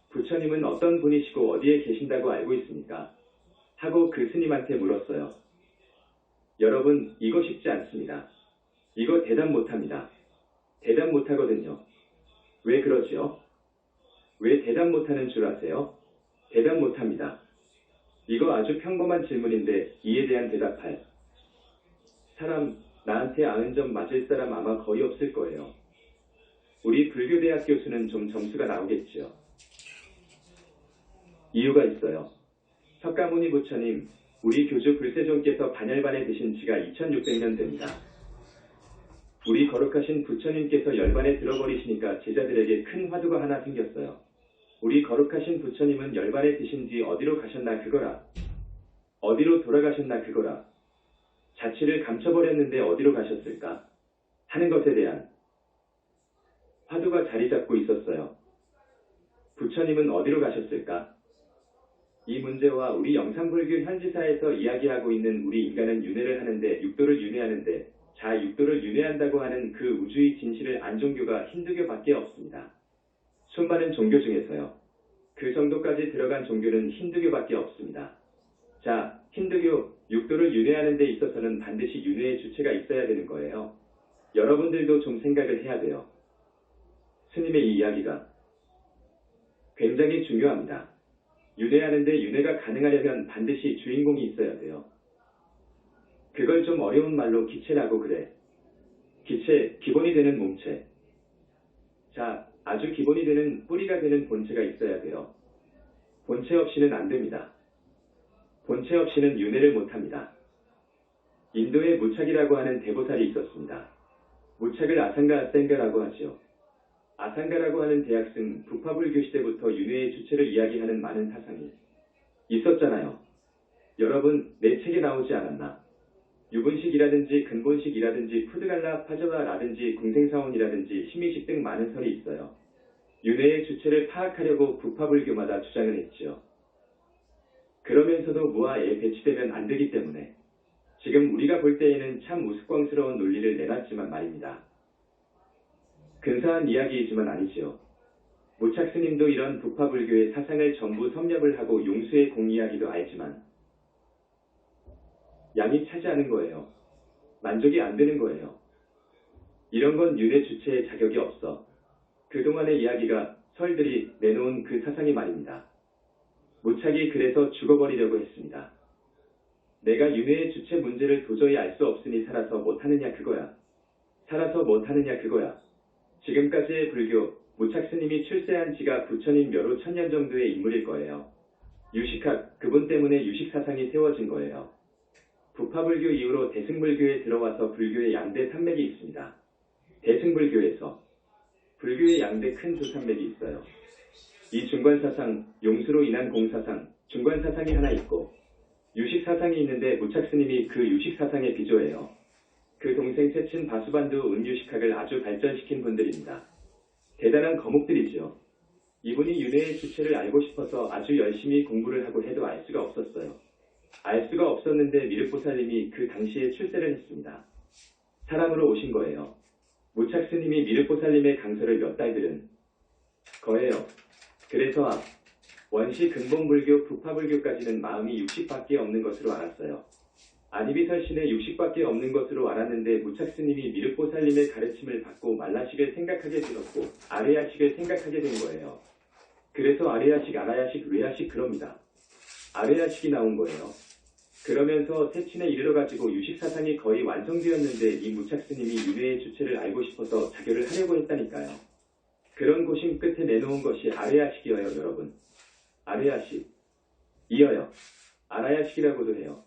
부처님은 어떤 분이시고 어디에 계신다고 알고 있습니까? 하고 그 스님한테 물었어요. 여러분, 이거 쉽지 않습니다. 이거 대답 못합니다. 대답 못하거든요. 왜 그러지요? 왜 대답 못하는 줄 아세요? 대답 못합니다. 이거 아주 평범한 질문인데 이에 대한 대답할 사람, 나한테 90점 맞을 사람 아마 거의 없을 거예요. 우리 불교대학 교수는 좀 점수가 나오겠지요. 이유가 있어요. 석가모니 부처님, 우리 교주 불세존께서 반열반에 드신 지가 2600년 됩니다. 우리 거룩하신 부처님께서 열반에 들어버리시니까 제자들에게 큰 화두가 하나 생겼어요. 우리 거룩하신 부처님은 열반에 드신 지 어디로 가셨나 그거라. 어디로 돌아가셨나 그거라. 자취를 감춰버렸는데 어디로 가셨을까? 하는 것에 대한 화두가 자리 잡고 있었어요. 부처님은 어디로 가셨을까? 이 문제와 우리 영산불교 현지사에서 이야기하고 있는 우리 인간은 윤회를 하는데 육도를 윤회하는데 자 육도를 윤회한다고 하는 그 우주의 진실을 안 종교가 힌두교밖에 없습니다. 수많은 종교 중에서요. 그 정도까지 들어간 종교는 힌두교밖에 없습니다. 자, 힌두교 육도를 윤회하는 데 있어서는 반드시 윤회의 주체가 있어야 되는 거예요. 여러분들도 좀 생각을 해야 돼요. 스님의 이 이야기가 굉장히 중요합니다. 윤회하는데 윤회가 가능하려면 반드시 주인공이 있어야 돼요. 그걸 좀 어려운 말로 기체라고 그래. 기체, 기본이 되는 몸체. 자, 아주 기본이 되는 뿌리가 되는 본체가 있어야 돼요. 본체 없이는 안 됩니다. 본체 없이는 윤회를 못합니다. 인도에 무착이라고 하는 대보살이 있었습니다. 무착을 아상가 아센가라고 하죠. 아상가라고 하는 대학승 북파불교 시대부터 윤회의 주체를 이야기하는 많은 사상이 있었잖아요. 여러분, 내 책에 나오지 않았나? 유분식이라든지 근본식이라든지 푸드갈라 파저바라든지 궁생사원이라든지 심의식 등 많은 설이 있어요. 윤회의 주체를 파악하려고 북파불교마다 주장을 했지요. 그러면서도 무아에 배치되면 안 되기 때문에 지금 우리가 볼 때에는 참 우스꽝스러운 논리를 내놨지만 말입니다. 근사한 이야기이지만 아니지요. 무착스님도 이런 북파불교의 사상을 전부 섭렵을 하고 용수의 공이야기도 알지만 양이 차지 않은 거예요. 만족이 안 되는 거예요. 이런 건 윤회 주체의 자격이 없어. 그동안의 이야기가 설들이 내놓은 그 사상이 말입니다. 무착이 그래서 죽어버리려고 했습니다. 내가 윤회의 주체 문제를 도저히 알 수 없으니 살아서 못하느냐 그거야. 살아서 못하느냐 그거야. 지금까지의 불교, 무착스님이 출세한 지가 부처님 묘로 1000년 정도의 인물일 거예요. 유식학, 그분 때문에 유식사상이 세워진 거예요. 북파불교 이후로 대승불교에 들어와서 불교의 양대 산맥이 있습니다. 대승불교에서 불교의 양대 큰 두 산맥이 있어요. 이 중관사상, 용수로 인한 공사상, 중관사상이 하나 있고 유식사상이 있는데 무착스님이 그 유식사상의 비조예요. 그 동생 세친 바수반두 은유식학을 아주 발전시킨 분들입니다. 대단한 거목들이죠. 이분이 윤회의 주체를 알고 싶어서 아주 열심히 공부를 하고 해도 알 수가 없었어요. 알 수가 없었는데 미륵보살님이 그 당시에 출세를 했습니다. 사람으로 오신 거예요. 무착스님이 미륵보살님의 강서를 몇 달 들은 거예요. 그래서 원시 근본불교, 북파불교까지는 마음이 60밖에 없는 것으로 알았어요. 아니비설신의 60밖에 없는 것으로 알았는데 무착스님이 미륵보살님의 가르침을 받고 말라식을 생각하게 되었고 아레야식을 생각하게 된 거예요. 그래서 아레야식, 아라야식, 외야식 그럽니다. 아레야식이 나온 거예요. 그러면서 세친에 이르러가지고 유식사상이 거의 완성되었는데 이 무착스님이 윤회의 주체를 알고 싶어서 자결을 하려고 했다니까요. 그런 고심 끝에 내놓은 것이 아레야식이어요, 여러분. 아레야식. 이어요. 아라야식이라고도 해요.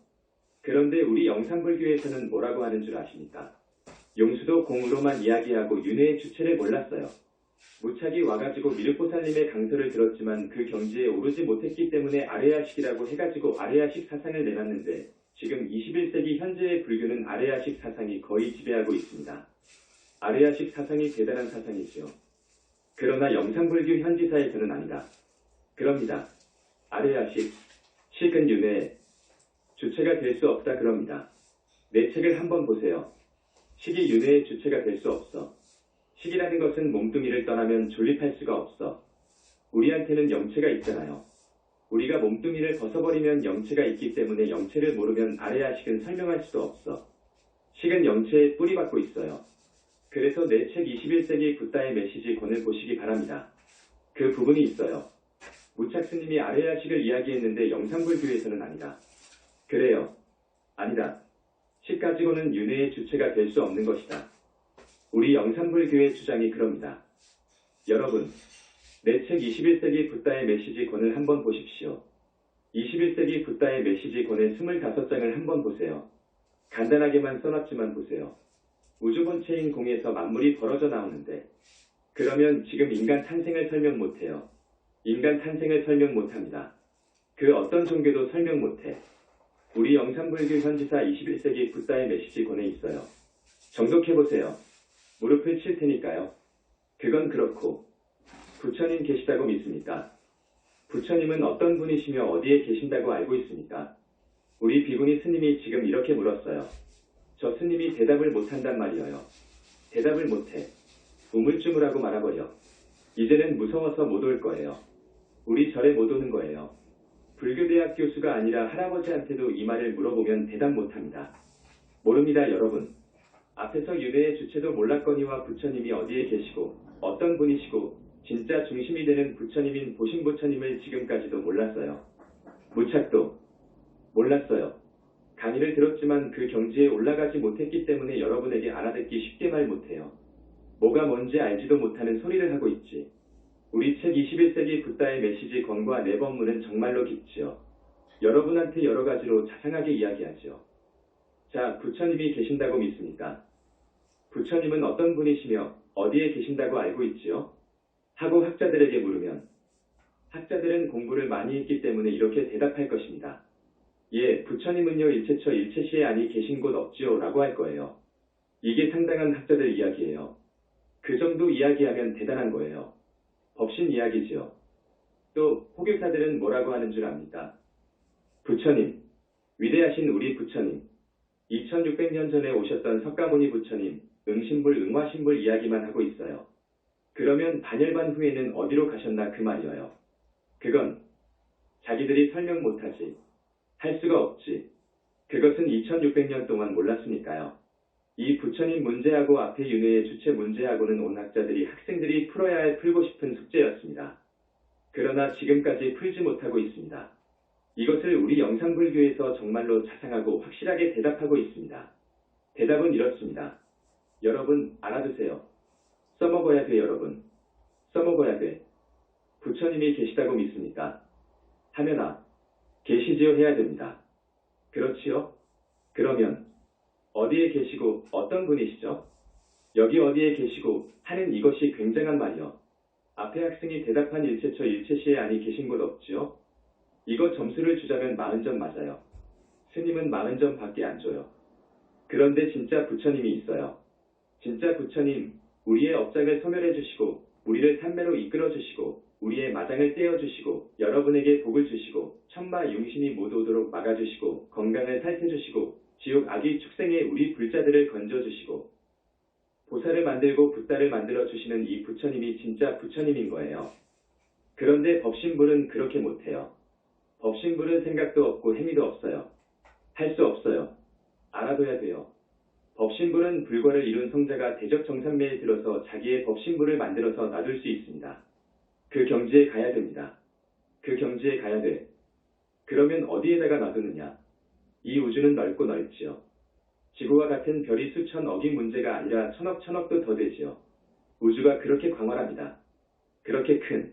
그런데 우리 영산불교에서는 뭐라고 하는 줄 아십니까? 용수도 공으로만 이야기하고 윤회의 주체를 몰랐어요. 무착이 와가지고 미륵보살님의 강서를 들었지만 그 경지에 오르지 못했기 때문에 아레야식이라고 해가지고 아레야식 사상을 내놨는데 지금 21세기 현재의 불교는 아레야식 사상이 거의 지배하고 있습니다. 아레야식 사상이 대단한 사상이죠. 그러나 영산불교 현지사에서는 아니다. 그럽니다. 아레야식, 식은 윤회, 주체가 될 수 없다 그럽니다. 내 책을 한번 보세요. 식이 윤회의 주체가 될 수 없어. 식이라는 것은 몸뚱이를 떠나면 존립할 수가 없어. 우리한테는 영체가 있잖아요. 우리가 몸뚱이를 벗어버리면 영체가 있기 때문에 영체를 모르면 아래야 식은 설명할 수도 없어. 식은 영체에 뿌리박고 있어요. 그래서 내 책 21세기 붓다의 메시지 권을 보시기 바랍니다. 그 부분이 있어요. 무착 스님이 아래야 식을 이야기했는데 영상불교에서는 아니다. 그래요. 아니다. 식 가지고는 윤회의 주체가 될 수 없는 것이다. 우리 영산불교의 주장이 그럽니다. 여러분, 내 책 21세기 붓다의 메시지 권을 한번 보십시오. 21세기 붓다의 메시지 권의 25장을 한번 보세요. 간단하게만 써놨지만 보세요. 우주 본체인 공에서 만물이 벌어져 나오는데 그러면 지금 인간 탄생을 설명 못해요. 인간 탄생을 설명 못합니다. 그 어떤 종교도 설명 못해. 우리 영산불교 현지사 21세기 붓다의 메시지 권에 있어요. 정독해보세요. 무릎을 칠 테니까요. 그건 그렇고 부처님 계시다고 믿습니까? 부처님은 어떤 분이시며 어디에 계신다고 알고 있습니까? 우리 비구니 스님이 지금 이렇게 물었어요. 저 스님이 대답을 못한단 말이에요. 대답을 못해. 우물쭈물하고 말아버려. 이제는 무서워서 못 올 거예요. 우리 절에 못 오는 거예요. 불교대학 교수가 아니라 할아버지한테도 이 말을 물어보면 대답 못합니다. 모릅니다, 여러분. 앞에서 윤회의 주체도 몰랐거니와 부처님이 어디에 계시고 어떤 분이시고 진짜 중심이 되는 부처님인 보신부처님을 지금까지도 몰랐어요. 무착도 몰랐어요. 강의를 들었지만 그 경지에 올라가지 못했기 때문에 여러분에게 알아듣기 쉽게 말 못해요. 뭐가 뭔지 알지도 못하는 소리를 하고 있지. 우리 책 21세기 붓다의 메시지 권과 내 법문은 정말로 깊지요. 여러분한테 여러 가지로 자상하게 이야기하죠. 자, 부처님이 계신다고 믿습니까? 부처님은 어떤 분이시며 어디에 계신다고 알고 있지요? 하고 학자들에게 물으면 학자들은 공부를 많이 했기 때문에 이렇게 대답할 것입니다. 예, 부처님은요 일체처 일체시에 아니 계신 곳 없지요 라고 할 거예요. 이게 상당한 학자들 이야기예요. 그 정도 이야기하면 대단한 거예요. 법신 이야기지요. 또 호교사들은 뭐라고 하는 줄 압니까? 부처님, 위대하신 우리 부처님, 2600년 전에 오셨던 석가모니 부처님, 응신불 응화신불 이야기만 하고 있어요. 그러면 반열반 후에는 어디로 가셨나 그 말이에요. 그건 자기들이 설명 못하지. 할 수가 없지. 그것은 2600년 동안 몰랐으니까요. 이 부처님 문제하고 앞에 윤회의 주체 문제하고는 온 학자들이 학생들이 풀어야 할 풀고 싶은 숙제였습니다. 그러나 지금까지 풀지 못하고 있습니다. 이것을 우리 영상불교에서 정말로 자상하고 확실하게 대답하고 있습니다. 대답은 이렇습니다. 여러분 알아두세요. 써먹어야 돼 여러분. 써먹어야 돼. 부처님이 계시다고 믿습니까? 하면아 계시지요 해야 됩니다. 그렇지요? 그러면 어디에 계시고 어떤 분이시죠? 여기 어디에 계시고 하는 이것이 굉장한 말이요. 앞에 학생이 대답한 일체처 일체시에 아니 계신 곳 없지요? 이거 점수를 주자면 40점 맞아요. 스님은 40점 밖에 안 줘요. 그런데 진짜 부처님이 있어요. 진짜 부처님, 우리의 업장을 소멸해 주시고 우리를 산매로 이끌어 주시고 우리의 마장을 떼어주시고 여러분에게 복을 주시고 천마 용신이 못 오도록 막아주시고 건강을 살펴주시고 지옥 악의 축생에 우리 불자들을 건져주시고 보살을 만들고 붓다를 만들어주시는 이 부처님이 진짜 부처님인 거예요. 그런데 법신불은 그렇게 못해요. 법신불은 생각도 없고 행위도 없어요. 할 수 없어요. 알아둬야 돼요. 법신불은 불과를 이룬 성자가 대적정산매에 들어서 자기의 법신불을 만들어서 놔둘 수 있습니다. 그 경지에 가야 됩니다. 그 경지에 가야 돼. 그러면 어디에다가 놔두느냐? 이 우주는 넓고 넓지요. 지구와 같은 별이 수천 억이 문제가 아니라 천억 천억도 더 되지요. 우주가 그렇게 광활합니다. 그렇게 큰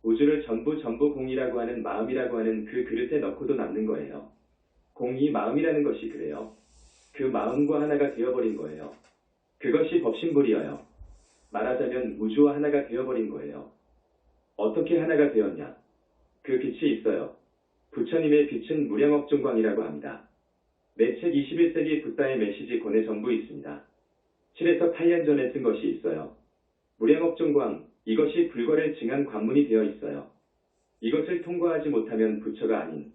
우주를 전부 공이라고 하는 마음이라고 하는 그 그릇에 넣고도 남는 거예요. 공이 마음이라는 것이 그래요. 그 마음과 하나가 되어버린 거예요. 그것이 법신불이어요. 말하자면 우주와 하나가 되어버린 거예요. 어떻게 하나가 되었냐? 그 빛이 있어요. 부처님의 빛은 무량업종광이라고 합니다. 내 책 21세기 붓다의 메시지 권에 전부 있습니다. 7에서 8년 전에 쓴 것이 있어요. 무량업종광, 이것이 불과를 증한 관문이 되어 있어요. 이것을 통과하지 못하면 부처가 아닌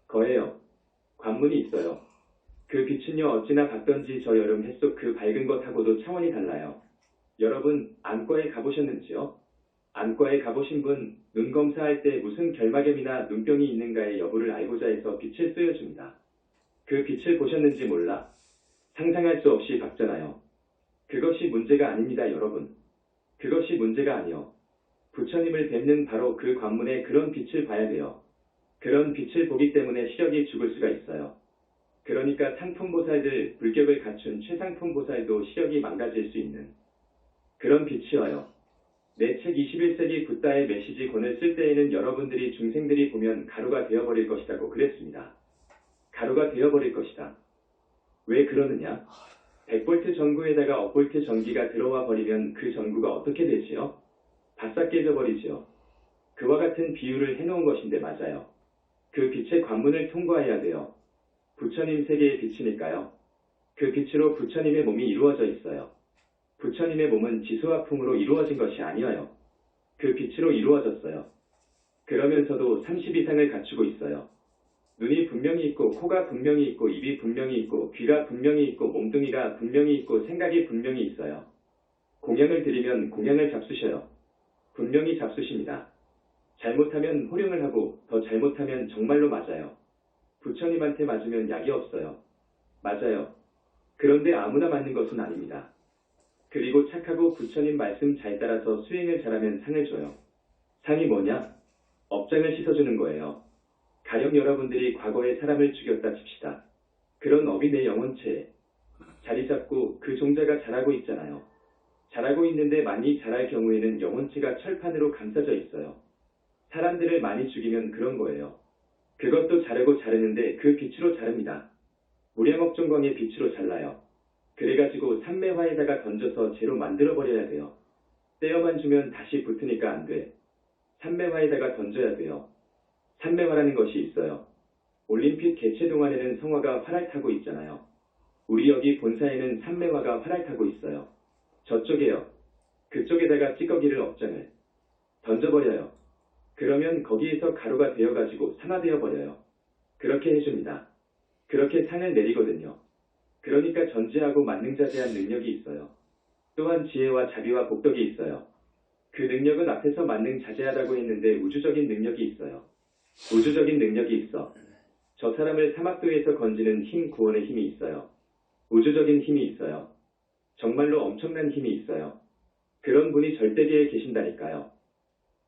거예요. 관문이 있어요. 그 빛은요 어찌나 밝던지 저 여름 햇속 그 밝은 것하고도 차원이 달라요. 여러분 안과에 가보셨는지요? 안과에 가보신 분 눈 검사할 때 무슨 결막염이나 눈병이 있는가의 여부를 알고자 해서 빛을 쏘여줍니다. 그 빛을 보셨는지 몰라? 상상할 수 없이 밝잖아요. 그것이 문제가 아닙니다 여러분. 그것이 문제가 아니요. 부처님을 뵙는 바로 그 관문에 그런 빛을 봐야 돼요. 그런 빛을 보기 때문에 시력이 죽을 수가 있어요. 그러니까 상품보살들, 불격을 갖춘 최상품보살도 시력이 망가질 수 있는 그런 빛이어요. 내 책 21세기 붓다의 메시지권을 쓸 때에는 여러분들이 중생들이 보면 가루가 되어버릴 것이라고 그랬습니다. 가루가 되어버릴 것이다. 왜 그러느냐? 100V 전구에다가 억볼트 전기가 들어와 버리면 그 전구가 어떻게 되지요? 바싹 깨져버리지요. 그와 같은 비유를 해놓은 것인데 맞아요. 그 빛의 관문을 통과해야 돼요. 부처님 세계의 빛이니까요. 그 빛으로 부처님의 몸이 이루어져 있어요. 부처님의 몸은 지수와 풍으로 이루어진 것이 아니어요. 그 빛으로 이루어졌어요. 그러면서도 30 이상을 갖추고 있어요. 눈이 분명히 있고 코가 분명히 있고 입이 분명히 있고 귀가 분명히 있고 몸뚱이가 분명히 있고 생각이 분명히 있어요. 공양을 드리면 공양을 잡수셔요. 분명히 잡수십니다. 잘못하면 호령을 하고 더 잘못하면 정말로 맞아요. 부처님한테 맞으면 약이 없어요. 맞아요. 그런데 아무나 맞는 것은 아닙니다. 그리고 착하고 부처님 말씀 잘 따라서 수행을 잘하면 상을 줘요. 상이 뭐냐? 업장을 씻어주는 거예요. 가령 여러분들이 과거에 사람을 죽였다 칩시다. 그런 업이 내 영혼체에 자리 잡고 그 종자가 자라고 있잖아요. 자라고 있는데 많이 자랄 경우에는 영혼체가 철판으로 감싸져 있어요. 사람들을 많이 죽이면 그런 거예요. 그것도 자르고 자르는데 그 빛으로 자릅니다. 무량업종광의 빛으로 잘라요. 그래가지고 삼매화에다가 던져서 재로 만들어버려야 돼요. 떼어만 주면 다시 붙으니까 안 돼. 삼매화에다가 던져야 돼요. 삼매화라는 것이 있어요. 올림픽 개최 동안에는 성화가 활알 타고 있잖아요. 우리 여기 본사에는 삼매화가 활알 타고 있어요. 저쪽에요. 그쪽에다가 찌꺼기를 업장을 던져버려요. 그러면 거기에서 가루가 되어가지고 산화되어 버려요. 그렇게 해줍니다. 그렇게 상을 내리거든요. 그러니까 전지하고 만능자재한 능력이 있어요. 또한 지혜와 자비와 복덕이 있어요. 그 능력은 앞에서 만능자재하다고 했는데 우주적인 능력이 있어요. 우주적인 능력이 있어. 저 사람을 사막도에서 건지는 힘 구원의 힘이 있어요. 우주적인 힘이 있어요. 정말로 엄청난 힘이 있어요. 그런 분이 절대계에 계신다니까요.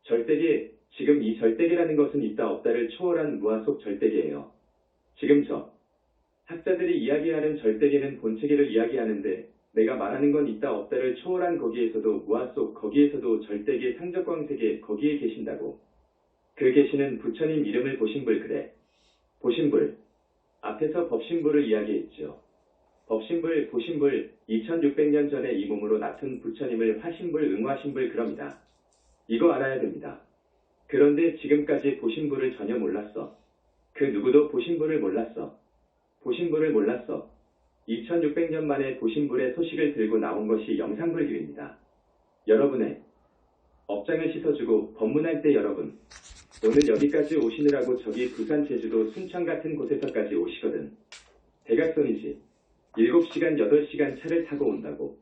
절대계, 지금 이 절대계라는 것은 있다 없다를 초월한 무한 속 절대계예요. 지금 저 학자들이 이야기하는 절대계는 본체계를 이야기하는데 내가 말하는 건 있다 없다를 초월한 거기에서도 무한 속 거기에서도 절대계 상적광세계 거기에 계신다고. 그 계시는 부처님 이름을 보신불 그래. 보신불. 앞에서 법신불을 이야기했죠. 법신불, 보신불, 2600년 전에 이 몸으로 나툰 부처님을 화신불, 응화신불 그럽니다. 이거 알아야 됩니다. 그런데 지금까지 보신불을 전혀 몰랐어. 그 누구도 보신불을 몰랐어. 보신불을 몰랐어. 2600년 만에 보신불의 소식을 들고 나온 것이 영상불교입니다. 여러분의 업장을 씻어주고 법문할 때 여러분 오늘 여기까지 오시느라고 저기 부산 제주도 순천 같은 곳에서까지 오시거든. 대각선이지. 7시간 8시간 차를 타고 온다고.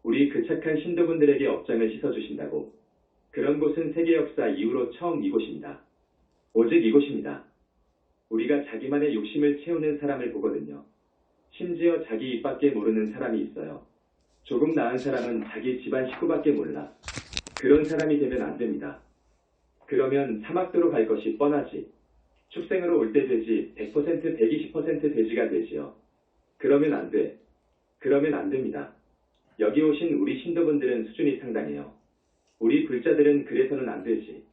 우리 그 착한 신도분들에게 업장을 씻어주신다고. 그런 곳은 세계 역사 이후로 처음 이곳입니다. 오직 이곳입니다. 우리가 자기만의 욕심을 채우는 사람을 보거든요. 심지어 자기 입밖에 모르는 사람이 있어요. 조금 나은 사람은 자기 집안 식구밖에 몰라. 그런 사람이 되면 안 됩니다. 그러면 사막도로 갈 것이 뻔하지. 축생으로 올 때 돼지 100% 120% 돼지가 되지요. 그러면 안 돼. 그러면 안 됩니다. 여기 오신 우리 신도분들은 수준이 상당해요. 우리 불자들은 그래서는 안 되지.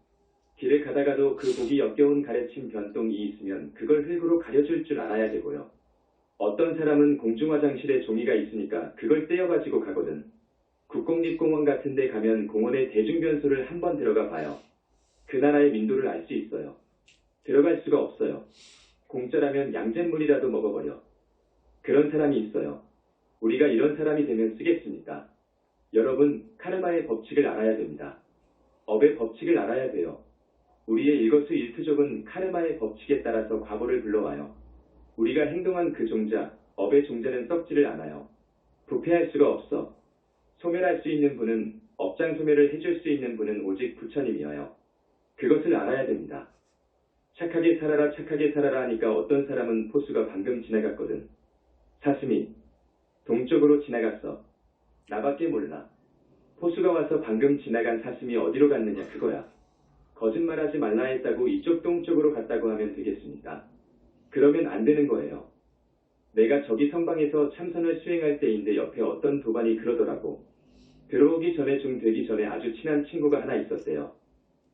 길을 가다가도 그 보기 역겨운 가래침 변똥이 있으면 그걸 흙으로 가려줄 줄 알아야 되고요. 어떤 사람은 공중화장실에 종이가 있으니까 그걸 떼어가지고 가거든. 국공립공원 같은 데 가면 공원에 대중변소를 한번 들어가 봐요. 그 나라의 민도를 알 수 있어요. 들어갈 수가 없어요. 공짜라면 양잿물이라도 먹어버려. 그런 사람이 있어요. 우리가 이런 사람이 되면 쓰겠습니까? 여러분, 카르마의 법칙을 알아야 됩니다. 업의 법칙을 알아야 돼요. 우리의 일거수일투족은 카르마의 법칙에 따라서 과보를 불러와요. 우리가 행동한 그 종자, 업의 종자는 썩지를 않아요. 부패할 수가 없어. 소멸할 수 있는 분은, 업장 소멸을 해줄 수 있는 분은 오직 부처님이어요. 그것을 알아야 됩니다. 착하게 살아라 하니까 어떤 사람은 포수가 방금 지나갔거든. 사슴이 동쪽으로 지나갔어. 나밖에 몰라. 포수가 와서 방금 지나간 사슴이 어디로 갔느냐 그거야. 거짓말하지 말라 했다고 이쪽 동쪽으로 갔다고 하면 되겠습니까? 그러면 안 되는 거예요. 내가 저기 성방에서 참선을 수행할 때인데 옆에 어떤 도반이 그러더라고. 들어오기 전에 중 되기 전에 아주 친한 친구가 하나 있었대요.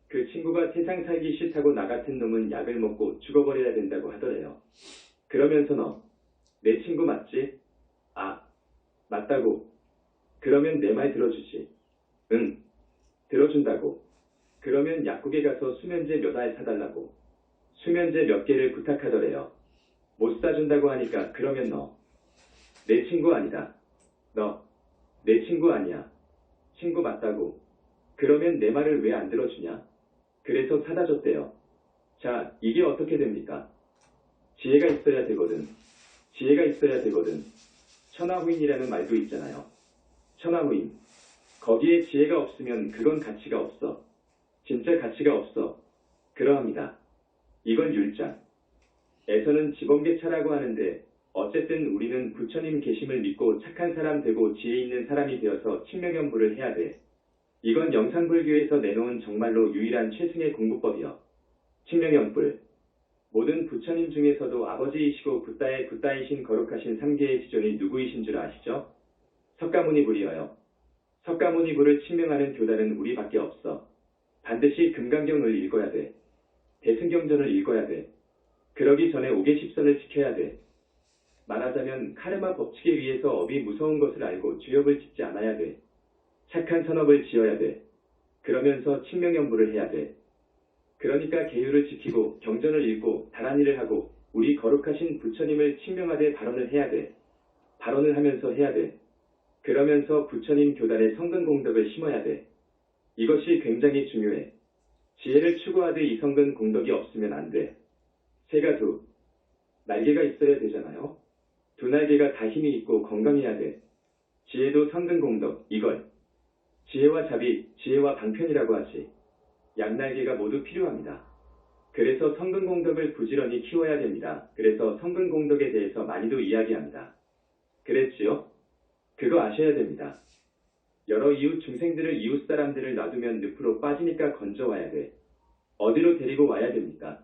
그 친구가 세상 살기 싫다고 나 같은 놈은 약을 먹고 죽어버려야 된다고 하더래요. 그러면서 너, 내 친구 맞지? 아, 맞다고. 그러면 내 말 들어주지. 응, 들어준다고. 그러면 약국에 가서 수면제 몇 알 사달라고. 수면제 몇 개를 부탁하더래요. 못 사준다고 하니까 그러면 너, 내 친구 아니다. 너, 내 친구 아니야. 친구 맞다고. 그러면 내 말을 왜 안 들어주냐? 그래서 사다 줬대요. 자, 이게 어떻게 됩니까? 지혜가 있어야 되거든. 지혜가 있어야 되거든. 천하후인이라는 말도 있잖아요. 천하후인. 거기에 지혜가 없으면 그건 가치가 없어. 진짜 가치가 없어. 그러합니다. 이건 율자. 에서는 지범계차라고 하는데 어쨌든 우리는 부처님 계심을 믿고 착한 사람 되고 지혜 있는 사람이 되어서 칭명연불을 해야 돼. 이건 영산불교에서 내놓은 정말로 유일한 최승의 공부법이여. 칭명연불. 모든 부처님 중에서도 아버지이시고 붓다의 붓다이신 거룩하신 삼계의 지존이 누구이신 줄 아시죠? 석가모니불이여요. 석가모니불을 칭명하는 교단은 우리밖에 없어. 반드시 금강경을 읽어야 돼. 대승경전을 읽어야 돼. 그러기 전에 오계십선을 지켜야 돼. 말하자면 카르마 법칙에 의해서 업이 무서운 것을 알고 주역을 짓지 않아야 돼. 착한 선업을 지어야 돼. 그러면서 칭명연불을 해야 돼. 그러니까 계율을 지키고 경전을 읽고 다란일을 하고 우리 거룩하신 부처님을 칭명하되 발언을 해야 돼. 발언을 하면서 해야 돼. 그러면서 부처님 교단의 성근 공덕을 심어야 돼. 이것이 굉장히 중요해. 지혜를 추구하되 이 성근 공덕이 없으면 안 돼. 새가 두 날개가 있어야 되잖아요. 두 날개가 다 힘이 있고 건강해야 돼. 지혜도 성근 공덕, 이걸 지혜와 자비, 지혜와 방편이라고 하지. 양날개가 모두 필요합니다. 그래서 성근 공덕을 부지런히 키워야 됩니다. 그래서 성근 공덕에 대해서 많이도 이야기합니다. 그랬지요? 그거 아셔야 됩니다. 여러 이웃 중생들을 이웃 사람들을 놔두면 늪으로 빠지니까 건져와야 돼. 어디로 데리고 와야 됩니까?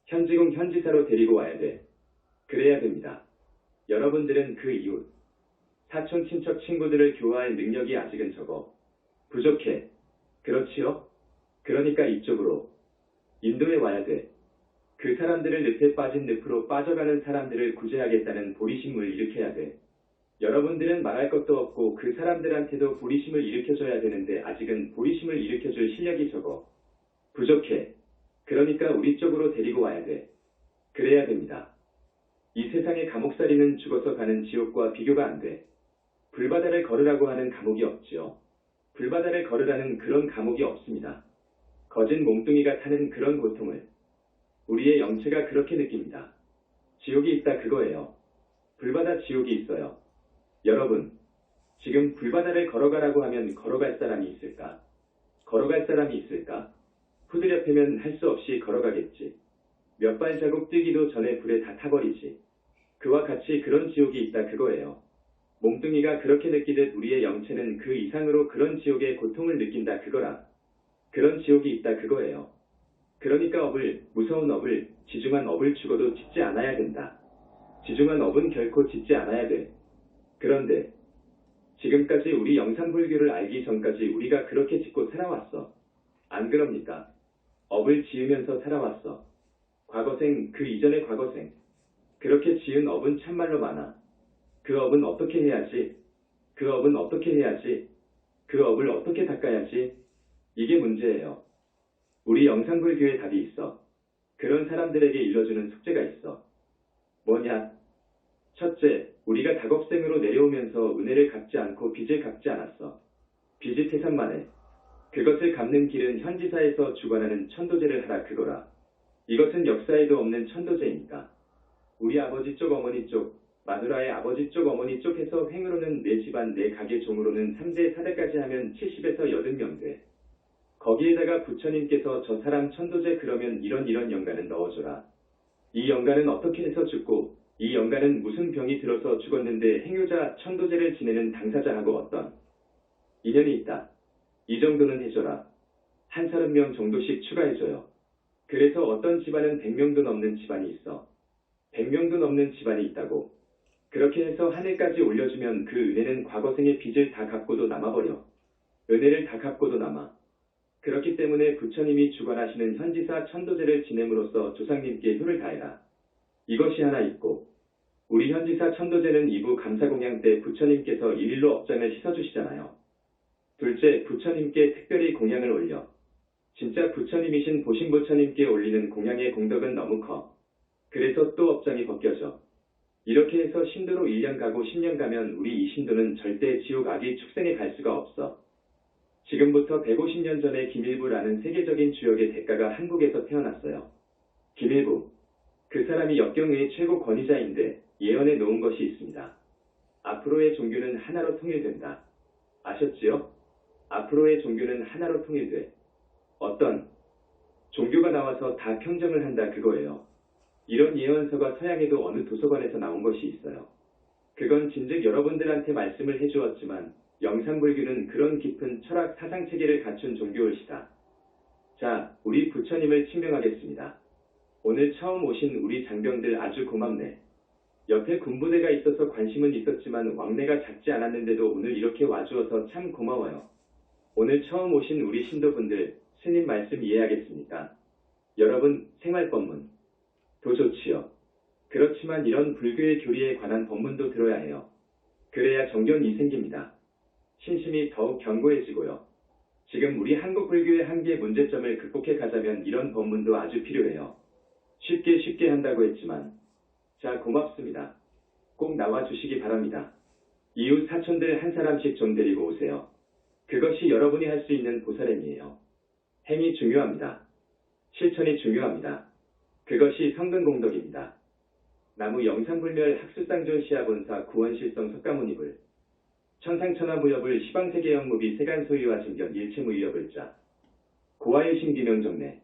현지공 현지사로 데리고 와야 돼. 그래야 됩니다. 여러분들은 그 이웃, 사촌 친척 친구들을 교화할 능력이 아직은 적어. 부족해. 그렇지요? 그러니까 이쪽으로 인도에 와야 돼. 그 사람들을 늪에 빠진 늪으로 빠져가는 사람들을 구제하겠다는 보리심을 일으켜야 돼. 여러분들은 말할 것도 없고 그 사람들한테도 보리심을 일으켜줘야 되는데 아직은 보리심을 일으켜줄 실력이 적어. 부족해. 그러니까 우리 쪽으로 데리고 와야 돼. 그래야 됩니다. 이 세상의 감옥살이는 죽어서 가는 지옥과 비교가 안 돼. 불바다를 걸으라고 하는 감옥이 없지요. 불바다를 걸으라는 그런 감옥이 없습니다. 거진 몸뚱이가 타는 그런 고통을 우리의 영체가 그렇게 느낍니다. 지옥이 있다 그거예요. 불바다 지옥이 있어요. 여러분, 지금 불바다를 걸어가라고 하면 걸어갈 사람이 있을까? 걸어갈 사람이 있을까? 후드려 패면 할 수 없이 걸어가겠지. 몇 발자국 뛰기도 전에 불에 다 타버리지. 그와 같이 그런 지옥이 있다 그거예요. 몸뚱이가 그렇게 느끼듯 우리의 영체는 그 이상으로 그런 지옥의 고통을 느낀다 그거라. 그런 지옥이 있다 그거예요. 그러니까 업을, 무서운 업을, 지중한 업을 죽어도 짓지 않아야 된다. 지중한 업은 결코 짓지 않아야 돼. 그런데 지금까지 우리 영산불교를 알기 전까지 우리가 그렇게 짓고 살아왔어. 안 그럽니까? 업을 지으면서 살아왔어. 과거생, 그 이전의 과거생. 그렇게 지은 업은 참말로 많아. 그 업은 어떻게 해야지? 그 업은 어떻게 해야지? 그 업을 어떻게 닦아야지? 이게 문제예요. 우리 영산불교에 답이 있어. 그런 사람들에게 일러주는 숙제가 있어. 뭐냐? 첫째, 우리가 다겁생으로 내려오면서 은혜를 갚지 않고 빚을 갚지 않았어. 빚이 태산만해. 그것을 갚는 길은 현지사에서 주관하는 천도제를 하라 그거라. 이것은 역사에도 없는 천도제이니까. 우리 아버지 쪽 어머니 쪽 마누라의 아버지 쪽 어머니 쪽 해서 횡으로는 내 집안 내 가게 종으로는 3대 4대까지 하면 70에서 80명 돼. 거기에다가 부처님께서 저 사람 천도제 그러면 이런 연가는 넣어줘라. 이 연가는 어떻게 해서 죽고 이 연가는 무슨 병이 들어서 죽었는데 행유자 천도제를 지내는 당사자하고 어떤 인연이 있다. 이 정도는 해줘라. 한 30명 정도씩 추가해줘요. 그래서 어떤 집안은 100명도 넘는 집안이 있어. 100명도 넘는 집안이 있다고. 그렇게 해서 하늘까지 올려주면 그 은혜는 과거생의 빚을 다 갚고도 남아버려. 은혜를 다 갚고도 남아. 그렇기 때문에 부처님이 주관하시는 현지사 천도제를 지냄으로써 조상님께 효를 다해라. 이것이 하나 있고 우리 현지사 천도제는 2부 감사공양 때 부처님께서 일일로 업장을 씻어주시잖아요. 둘째, 부처님께 특별히 공양을 올려. 진짜 부처님이신 보신부처님께 올리는 공양의 공덕은 너무 커. 그래서 또 업장이 벗겨져. 이렇게 해서 신도로 1년 가고 10년 가면 우리 이 신도는 절대 지옥 악의 축생에 갈 수가 없어. 지금부터 150년 전에 김일부라는 세계적인 주역의 대가가 한국에서 태어났어요. 김일부. 그 사람이 역경의 최고 권위자인데 예언해 놓은 것이 있습니다. 앞으로의 종교는 하나로 통일된다. 아셨지요? 앞으로의 종교는 하나로 통일돼. 어떤 종교가 나와서 다 평정을 한다 그거예요. 이런 예언서가 서양에도 어느 도서관에서 나온 것이 있어요. 그건 진즉 여러분들한테 말씀을 해주었지만 영산불교는 그런 깊은 철학 사상체계를 갖춘 종교일시다. 자, 우리 부처님을 칭명하겠습니다. 오늘 처음 오신 우리 장병들 아주 고맙네. 옆에 군부대가 있어서 관심은 있었지만 왕래가 작지 않았는데도 오늘 이렇게 와주어서 참 고마워요. 오늘 처음 오신 우리 신도분들 스님 말씀 이해하겠습니까? 여러분 생활법문 도 좋지요. 그렇지만 이런 불교의 교리에 관한 법문도 들어야 해요. 그래야 정견이 생깁니다. 신심이 더욱 견고해지고요. 지금 우리 한국 불교의 한계의 문제점을 극복해 가자면 이런 법문도 아주 필요해요. 쉽게 한다고 했지만 자 고맙습니다. 꼭 나와주시기 바랍니다. 이웃 사촌들 한 사람씩 좀 데리고 오세요. 그것이 여러분이 할 수 있는 보살행이에요. 행이 중요합니다. 실천이 중요합니다. 그것이 성근공덕입니다. 나무 영산불멸 학수쌍존 시아본사 구원실성 석가모니불 천상천하무협을 시방세계영무비 세간소유와 증견 일체무유협을자 고아유신 비명정례